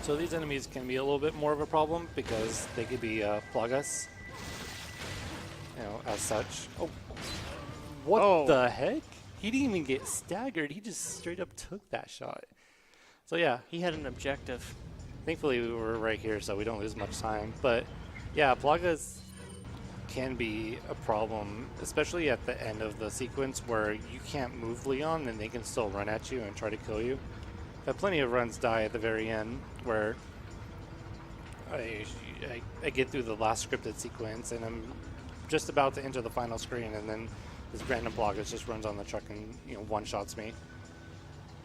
So these enemies can be a little bit more of a problem because they could be plug us, you know, as such. Oh, what the heck? He didn't even get staggered. He just straight up took that shot. So yeah, He had an objective. thankfully we were right here, so we don't lose much time. But yeah, plagas can be a problem, especially at the end of the sequence where you can't move Leon and they can still run at you and try to kill you. I've had plenty of runs die at the very end where I get through the last scripted sequence and I'm just about to enter the final screen and then this random plagas just runs on the truck and, you know, one-shots me.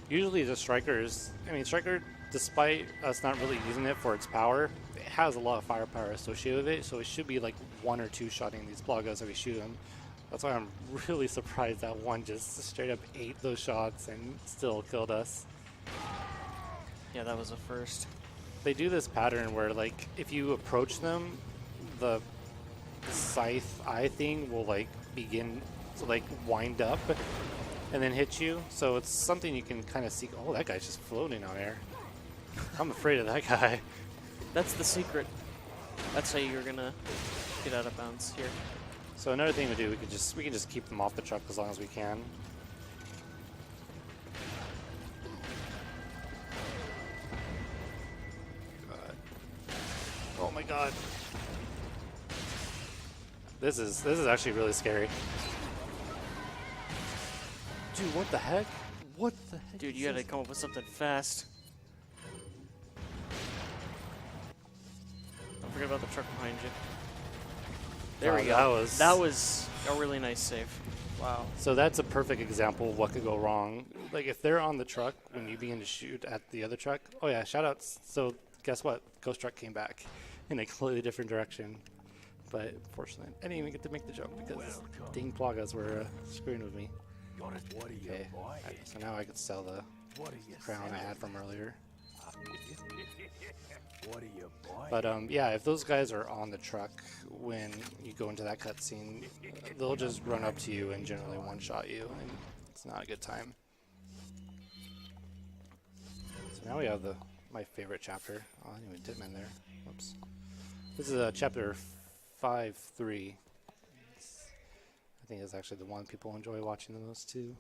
Usually the Strikers, I mean, Striker, despite us not really using it for its power, it has a lot of firepower associated with it, so it should be like one or two shotting these plagas if we shoot them. That's why I'm really surprised that one just straight up ate those shots and still killed us. Yeah, that was a first. They do this pattern where, like, if you approach them, the scythe eye thing will, like, begin to, like, wind up and then hit you. So it's something you can kind of see. Oh, that guy's just floating on air. I'm afraid of that guy. That's the secret. That's how you're gonna get out of bounds here. So another thing to do, we can just keep them off the truck as long as we can. Oh my god. This is actually really scary. Dude, what the heck? What the heck? Dude, is you gotta this? come up with something fast. Don't forget about the truck behind you. There Oh, we go. that was- That was a really nice save. Wow. So that's a perfect example of what could go wrong. Like if they're on the truck when you begin to shoot at the other truck. Oh yeah, shout outs. So guess what? Ghost truck came back in a completely different direction. But fortunately, I didn't even get to make the joke because dang plagas were screwing with me. What are you Okay, buying? so now I could sell the What are you crown I selling? had from earlier. What are you buying? But yeah, if those guys are on the truck when you go into that cutscene, they'll just run up to you and generally one-shot you, and it's not a good time. So now we have my favorite chapter. Oh, I didn't even dip in there. Whoops. This is chapter 5-3. I think it's actually the one people enjoy watching the most too.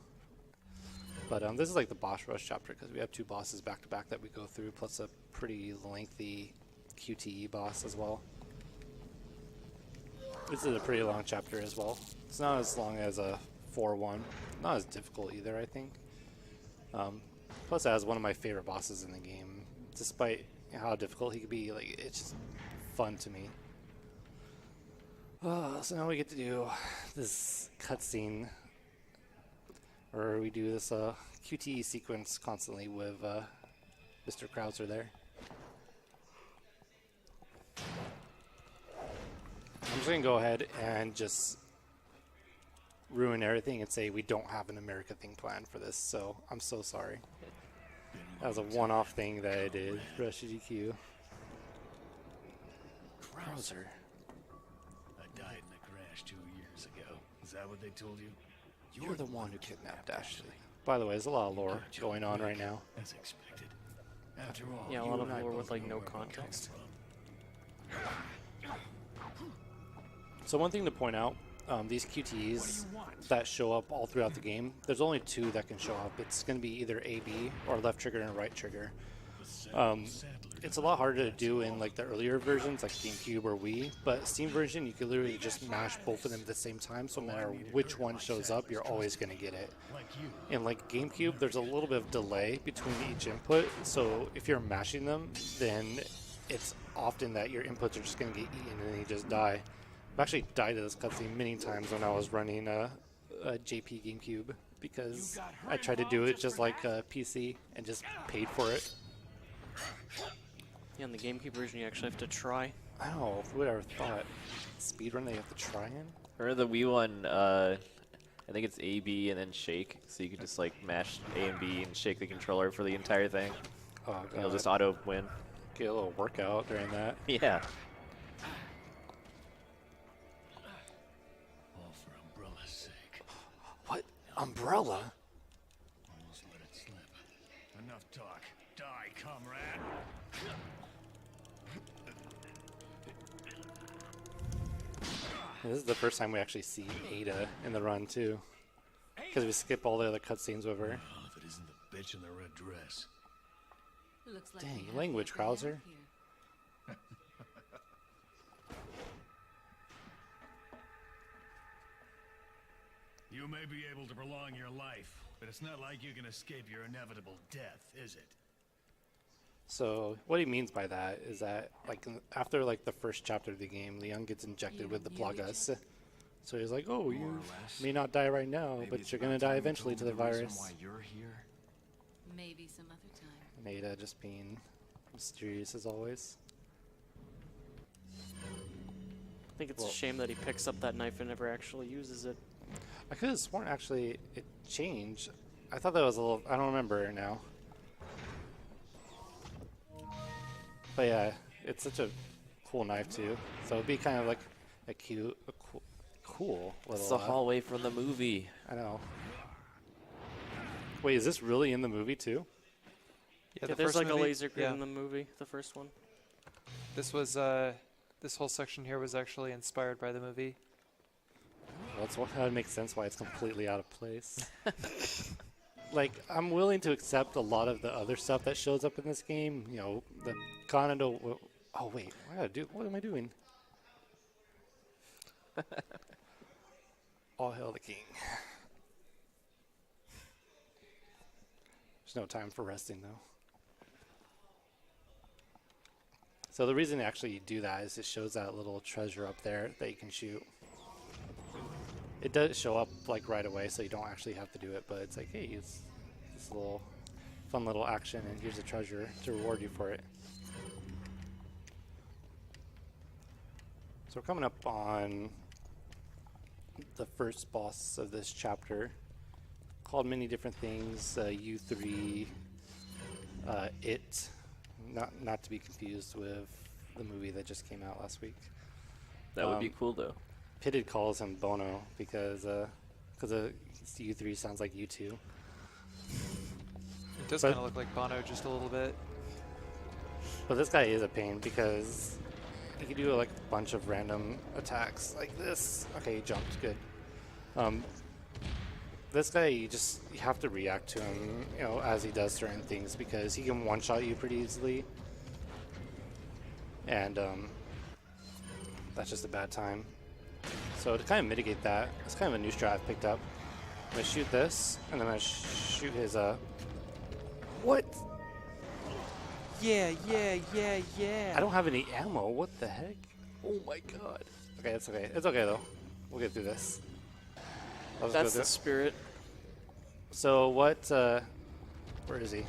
But this is like the boss rush chapter because we have two bosses back to back that we go through, plus a pretty lengthy QTE boss as well. This is a pretty long chapter as well. It's not as long as a 4-1. Not as difficult either, I think. Plus it has one of my favorite bosses in the game. Despite how difficult he could be, like it's just fun to me. So now we get to do this cutscene where we do this QTE sequence constantly with Mr. Krauser there. I'm just going to go ahead and just ruin everything and say we don't have an America thing planned for this, so I'm so sorry. That was a one-off thing that I did. Rush GQ. Krauser. I died in a crash 2 years ago. Is that what they told you? You're the one who kidnapped Ashley. By the way, there's a lot of lore going on right now. As expected. After all, Yeah, a you lot of and I lore both with like know no where we're coming context. from. So one thing to point out, these QTEs that show up all throughout the game, there's only two that can show up. It's going to be either AB or left trigger and right trigger. It's a lot harder to do in like the earlier versions, like GameCube or Wii. But Steam version, you can literally just mash both of them at the same time. So no matter which one shows up, you're always gonna get it. In like GameCube, there's a little bit of delay between each input. So if you're mashing them, then it's often that your inputs are just gonna get eaten and then you just die. I've actually died to this cutscene many times when I was running a JP GameCube because I tried to do it just like a PC and just paid for it. Yeah, in the GameCube version, you actually have to try. I don't know, who would ever thought speedrun they have to try in? Or the Wii one, I think it's A, B, and then shake. So you can just like mash A and B and shake the controller for the entire thing. Oh And god, you'll just auto win. get a little workout during that. Yeah. All for Umbrella's sake. What? Umbrella? Almost let it slip. Enough talk. Die, comrade. This is the first time we actually see Ada in the run too. Because we skip all the other cutscenes with her. Well, if it isn't the bitch in the red dress. Looks like Dang, we have language, what they have Krauser. here. You may be able to prolong your life, but it's not like you can escape your inevitable death, is it? So what he means by that is that like after like the first chapter of the game, Leon gets injected with the plagas. So he's like, oh, you may not die right now, but you're gonna die eventually to the virus. Why you're here? Maybe some other time. And Ada just being mysterious as always. I think it's a shame that he picks up that knife and never actually uses it. I could have sworn actually it changed. I thought that was a little. I don't remember now. But yeah, it's such a cool knife too. So it'd be kind of like a cool little. It's the hallway from the movie. I know. Wait, is this really in the movie too? Yeah, Yeah, the there's first like movie, a laser grid yeah. in the movie, the first one. This was this whole section here was actually inspired by the movie. Well, that would make sense why it's completely out of place. Like, I'm willing to accept a lot of the other stuff that shows up in this game. You know, the Kanado. Oh wait, what am I doing? All hail the king. There's no time for resting though. So the reason actually you do that is it shows that little treasure up there that you can shoot. It does show up like right away, so you don't actually have to do it, but it's like, hey, it's this little fun little action, and here's a treasure to reward you for it. So we're coming up on the first boss of this chapter, called many different things. U3, It, not to be confused with the movie that just came out last week. That would be cool though. Pitted calls him Bono because U3 sounds like U2. It does But- kind of look like Bono just a little bit. But this guy is a pain because he can do like a bunch of random attacks like this. Okay, he jumped, good. This guy, you have to react to him, you know, as he does certain things because he can one-shot you pretty easily. And that's just a bad time. So to kind of mitigate that, it's kind of a new strat I've picked up. I'm gonna shoot this, and then I'm gonna shoot his What? Yeah. I don't have any ammo. What the heck? Oh my god. Okay, it's okay. It's okay though. We'll get through this. I'll just go That's through the spirit. So what? Where is he?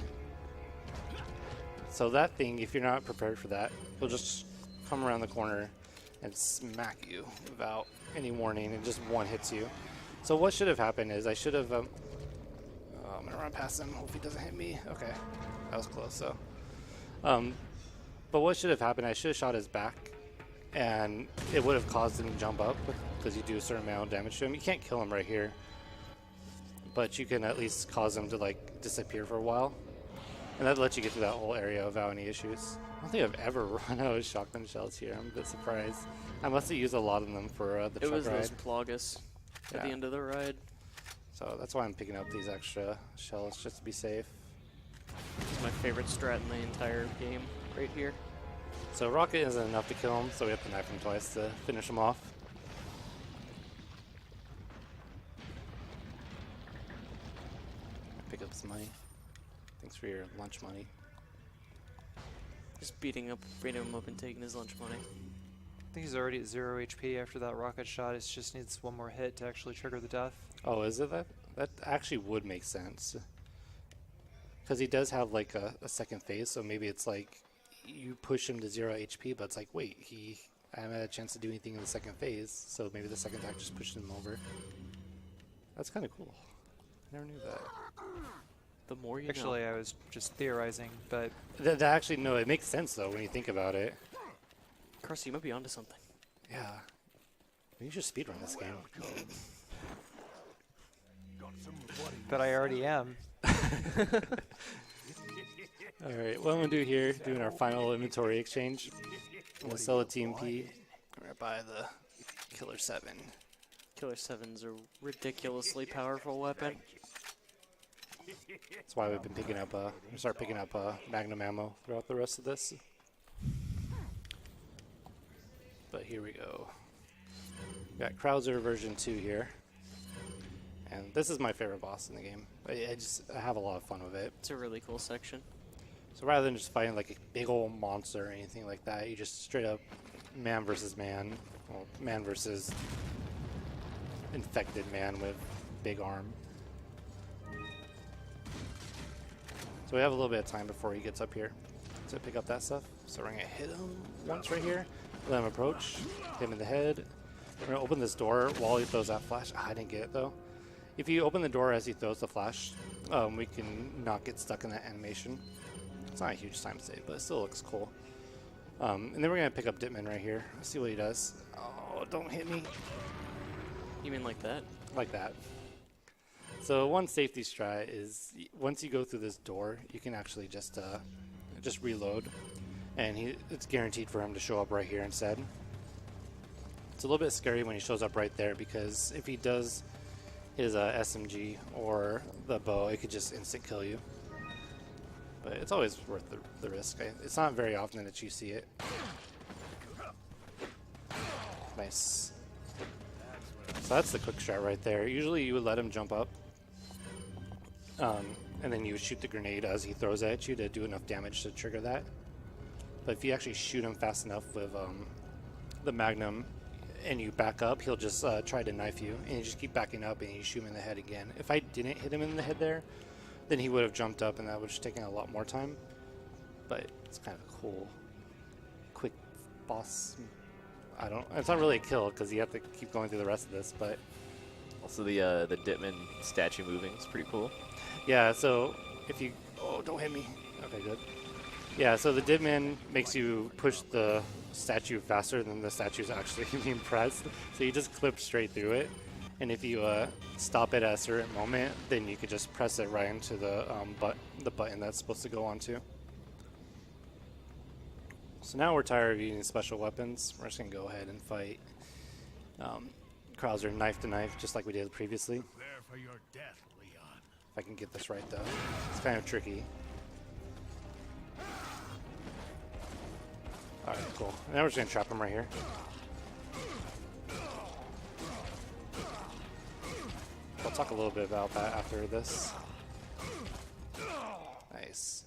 So that thing, if you're not prepared for that, he'll just come around the corner and smack you without any warning, and just one hits you. So what should have happened is I should have. I'm gonna run past him. Hope he doesn't hit me. Okay, that was close. So, but what should have happened? I should have shot his back, and it would have caused him to jump up because you do a certain amount of damage to him. You can't kill him right here, but you can at least cause him to like disappear for a while, and that lets you get through that whole area without any issues. I don't think I've ever run out of shotgun shells here. I'm a bit surprised. I must have used a lot of them for the It truck was ride. those plagas at the Yeah. end of the ride. So that's why I'm picking up these extra shells, just to be safe. my favorite strat in the entire game right here. So rocket isn't enough to kill him, so we have to knife him twice to finish him off. Pick up some money. Thanks for your lunch money. Just beating him up and taking his lunch money. I think he's already at 0 HP after that rocket shot. It just needs one more hit to actually trigger the death. Oh, is it that? That actually would make sense. Because he does have like a second phase, so maybe it's like you push him to 0 HP, but it's like, wait, I haven't had a chance to do anything in the second phase, so maybe the second attack just pushed him over. That's kind of cool. I never knew that. The more you Actually, know. I was just theorizing, but That actually, no, it makes sense though when you think about it. Carson, you might be onto something. Yeah. You should speedrun this game. I already am. Alright, what I'm going to do here, doing our final inventory exchange. I'm going to sell a TMP. I'm going to buy the Killer 7. Killer 7's a ridiculously powerful weapon. That's why we've been picking up, start picking up Magnum ammo throughout the rest of this. But here we go. Got Krauser version 2 here. And this is my favorite boss in the game. I have a lot of fun with it. It's a really cool section. So rather than just fighting like a big old monster or anything like that, you just straight up man versus man. Well, man versus infected man with big arm. So we have a little bit of time before he gets up here to pick up that stuff. So we're going to hit him once right here, let him approach, hit him in the head. We're going to open this door while he throws that flash. I didn't get it though. If you open the door as he throws the flash, we can not get stuck in that animation. It's not a huge time save, but it still looks cool. And then we're going to pick up Ditman right here. Let's see what he does. Oh, don't hit me. You mean like that? Like that. So one safety strat is once you go through this door, you can actually just reload, and it's guaranteed for him to show up right here instead. It's a little bit scary when he shows up right there because if he does his SMG or the bow, it could just instant kill you. But it's always worth the risk. It's not very often that you see it. Nice. So that's the quick strat right there. Usually you would let him jump up, and then you would shoot the grenade as he throws it at you to do enough damage to trigger that. But if you actually shoot him fast enough with the Magnum and you back up, he'll just try to knife you, and you just keep backing up and you shoot him in the head again. If I didn't hit him in the head there, then he would have jumped up and that would have taken a lot more time. But it's kind of a cool, quick boss. It's not really a kill because you have to keep going through the rest of this, but Also, the Ditman statue moving is pretty cool. yeah, so if you... Oh, don't hit me. Okay, good. Yeah, so the Ditman makes you push the statue faster than the statue's actually being pressed. So you just clip straight through it. And if you stop it at a certain moment, then you could just press it right into the button that's supposed to go onto. So now we're tired of using special weapons. We're just going to go ahead and fight Krauser knife to knife, just like we did previously. There for your death, Leon. If I can get this right, though. It's kind of tricky. Alright, cool. Now we're just going to trap him right here. I'll talk a little bit about that after this. Nice.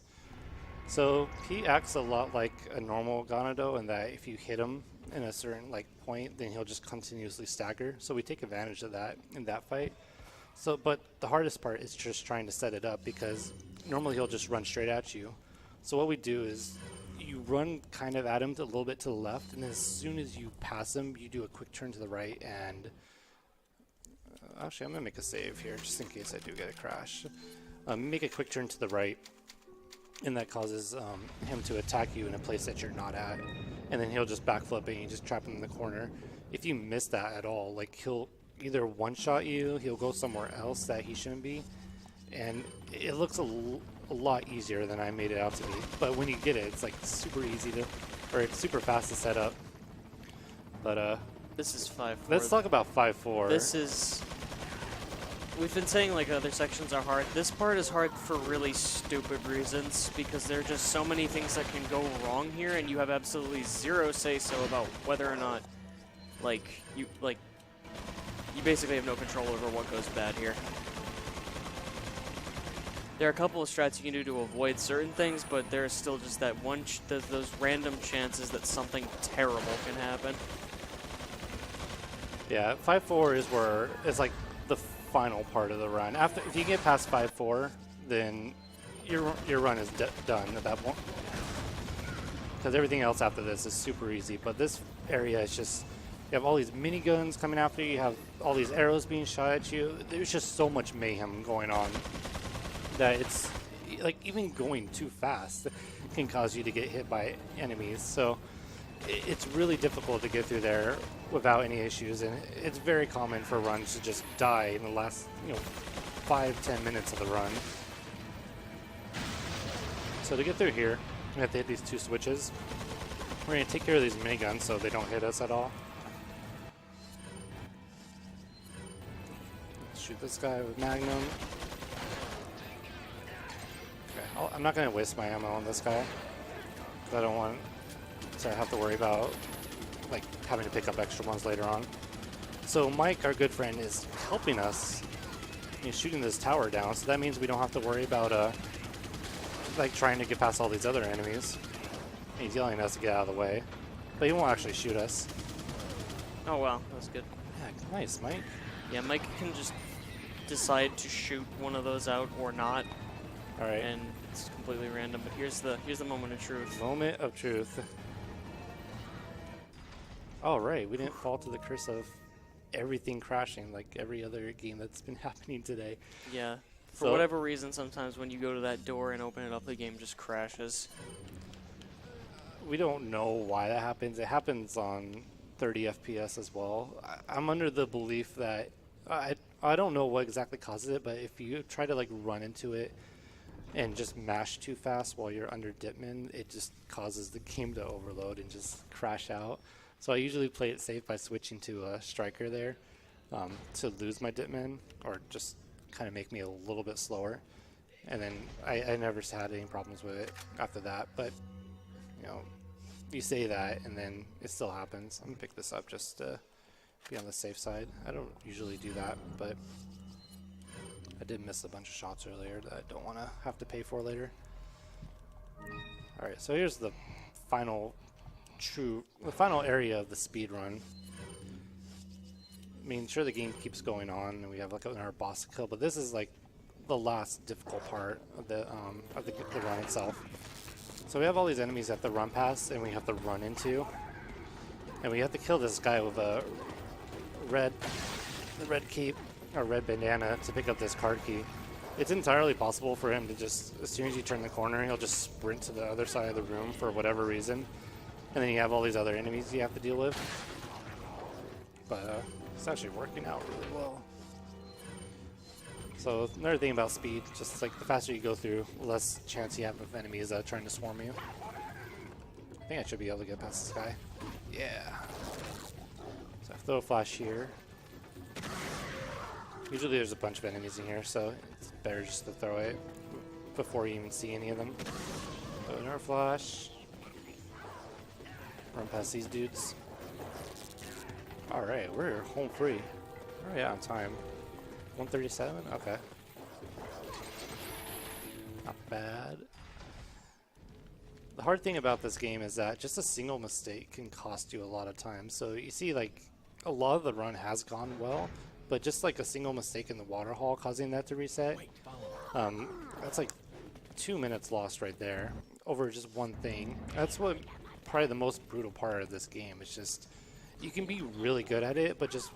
So he acts a lot like a normal Ganado in that if you hit him in a certain point, then he'll just continuously stagger. So we take advantage of that in that fight. So, but the hardest part is just trying to set it up because normally he'll just run straight at you. So what we do is you run kind of at him a little bit to the left, and as soon as you pass him, you do a quick turn to the right and... actually, I'm going to make a save here just in case I do get a crash. Make a quick turn to the right, and that causes him to attack you in a place that you're not at. And then he'll just backflip and you just trap him in the corner. If you miss that at all, he'll either one-shot you, he'll go somewhere else that he shouldn't be, and it looks a lot easier than I made it out to be. But when you get it, it's super easy to, or it's super fast to set up. But This is 5-4. let's talk about 5-4. This is we've been saying like other sections are hard. This part is hard for really stupid reasons because there are just so many things that can go wrong here, and you have absolutely zero say-so about whether or not, you basically have no control over what goes bad here. There are a couple of strats you can do to avoid certain things, but there's still just that one, those random chances that something terrible can happen. Yeah, 5-4 is where it's like the final part of the run. After, if you get past 5-4, then your run is done at that point. Because everything else after this is super easy. But this area is just, you have all these miniguns coming after you. You have all these arrows being shot at you. There's just so much mayhem going on that it's like even going too fast can cause you to get hit by enemies. So it's really difficult to get through there without any issues, and it's very common for runs to just die in the last 5-10 minutes of the run. So to get through here, we have to hit these 2 switches. We're going to take care of these miniguns so they don't hit us at all. Shoot this guy with Magnum. Okay, I'm not going to waste my ammo on this guy, because I don't want to have to worry about like having to pick up extra ones later on. So Mike, our good friend, is helping us. He's shooting this tower down, so that means we don't have to worry about like trying to get past all these other enemies. He's yelling at us to get out of the way, but he won't actually shoot us. Oh wow, that was good. Yeah, nice, Mike. Yeah, Mike can just decide to shoot one of those out or not. All right. And it's completely random, but here's the moment of truth. Moment of truth. All right, we didn't fall to the curse of everything crashing like every other game that's been happening today. Yeah. For whatever reason, sometimes when you go to that door and open it up, the game just crashes. We don't know why that happens. It happens on 30 FPS as well. I'm under the belief that I don't know what exactly causes it, but if you try to like run into it and just mash too fast while you're under Dipman, it just causes the game to overload and just crash out. So I usually play it safe by switching to a striker there to lose my Dipman or just kind of make me a little bit slower. And then I never had any problems with it after that. But, you say that and then it still happens. I'm going to pick this up just to be on the safe side. I don't usually do that, but I did miss a bunch of shots earlier that I don't want to have to pay for later. Alright, so here's the final area of the speed run. I mean, sure, the game keeps going on and we have like our boss kill, but this is like the last difficult part of the run itself. So we have all these enemies at the run pass and we have to run into, and we have to kill this guy with a red cape or red bandana to pick up this card key. It's entirely possible for him to just, as soon as you turn the corner, he'll just sprint to the other side of the room for whatever reason. And then you have all these other enemies you have to deal with. But it's actually working out really well. So another thing about speed, just like the faster you go through, the less chance you have of enemies trying to swarm you. I think I should be able to get past this guy. Yeah. So I throw a flash here. Usually there's a bunch of enemies in here, so it's better just to throw it before you even see any of them. Throw another flash. Run past these dudes. Alright, we're home free. Where are we at on time? 137? Okay. Not bad. The hard thing about this game is that just a single mistake can cost you a lot of time. So you see, like, a lot of the run has gone well, but just like a single mistake in the water hall causing that to reset, that's like 2 minutes lost right there over just one thing. That's what probably the most brutal part of this game. It's just, you can be really good at it, but just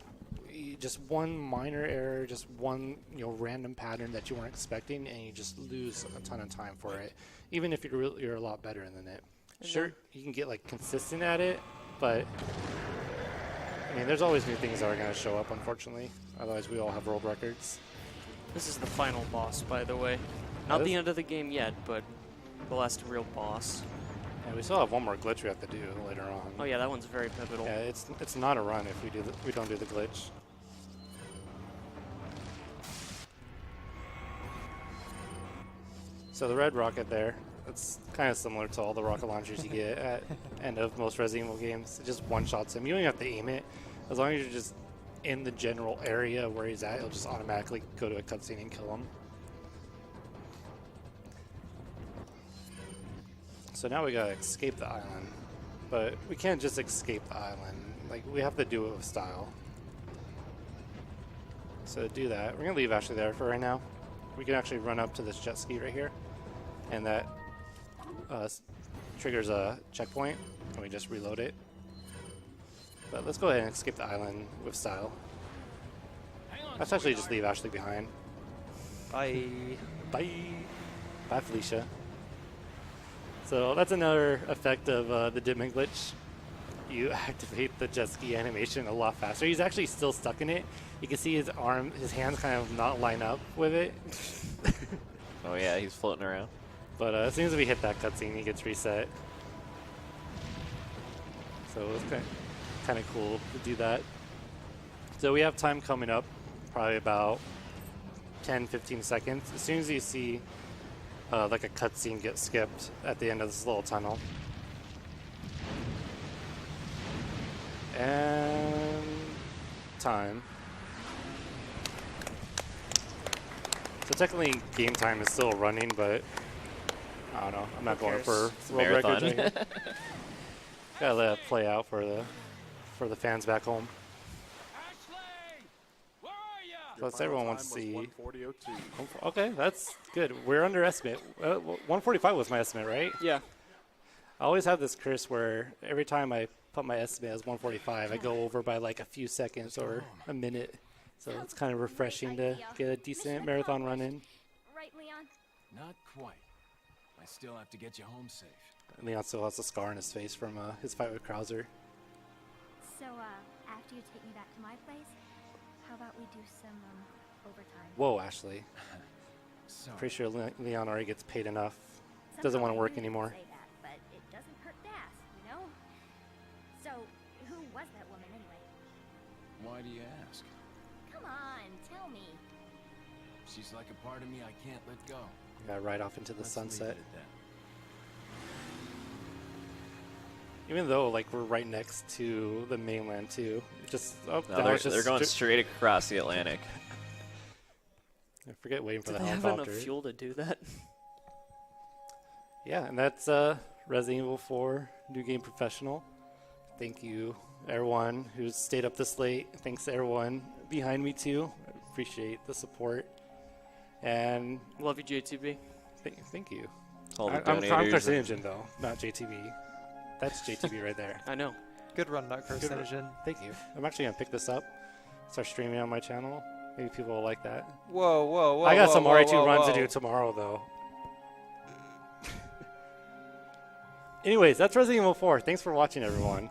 one minor error, just one random pattern that you weren't expecting, and you just lose a ton of time for it, even if you're a lot better than it. Sure, you can get like consistent at it, but I mean, there's always new things that are going to show up, unfortunately. Otherwise, we all have world records. This is the final boss, by the way. Not the end of the game yet, but the last real boss. Yeah, we still have one more glitch we have to do later on. Oh yeah, that one's very pivotal. Yeah, it's not a run if we don't do the glitch. So the red rocket there, it's kind of similar to all the rocket launchers you get at end of most Resident Evil games. It just one-shots him. You don't even have to aim it. As long as you're just in the general area where he's at, it'll just automatically go to a cutscene and kill him. So now we gotta escape the island. But we can't just escape the island. Like, we have to do it with style. So to do that, we're gonna leave Ashley there for right now. We can actually run up to this jet ski right here. And that triggers a checkpoint, and we just reload it. But let's go ahead and escape the island with style. Let's actually just leave Ashley behind. Bye. Bye. Bye, Felicia. So that's another effect of the dimming glitch. You activate the jet ski animation a lot faster. He's actually still stuck in it. You can see his hands kind of not line up with it. Oh yeah, he's floating around. But as soon as we hit that cutscene, he gets reset. So it's kind of cool to do that. So we have time coming up, probably about 10-15 seconds. As soon as you see like a cutscene get skipped at the end of this little tunnel. And time. So technically game time is still running, but I don't know. I'm not going for a world record. marathon. right here. Gotta let it play out for the fans back home. Plus everyone wants to see. Okay, that's good. We're under estimate. 145 was my estimate, right? Yeah. I always have this curse where every time I put my estimate as 145, I go over by like a few seconds or a minute. So it's kind of refreshing to get a decent marathon run in. Right, Leon? Not quite. I still have to get you home safe. Leon still has a scar on his face from his fight with Krauser. So, after you take me back to my place, how about we do some, overtime? Whoa, Ashley. Sorry. Pretty sure Leon already gets paid enough. Some Doesn't want to people work even anymore. say that, but it doesn't hurt to ask, you know? So, who was that woman anyway? Why do you ask? Come on, tell me. She's like a part of me I can't let go. Got right off into the Let's leave sunset. it at that. Even though like we're right next to the mainland too. Just No, now they're, it's just they're going straight across the Atlantic. I forget waiting for Do the they have helicopter. enough fuel to do that? Yeah, and that's Resident Evil 4 New Game Professional. Thank you, everyone who's stayed up this late. Thanks to everyone behind me too. I appreciate the support. And Love you, JTB. thank you. All the I'm donators. carcinogen though, not JTB. That's JTB right there. I know. Good run, not carcinogen. Thank you. I'm actually gonna pick this up, start streaming on my channel. Maybe people will like that. Whoa, whoa, whoa. I got whoa, some whoa, RA2 whoa, runs to whoa. do tomorrow though. Anyways, that's Resident Evil 4. Thanks for watching, everyone.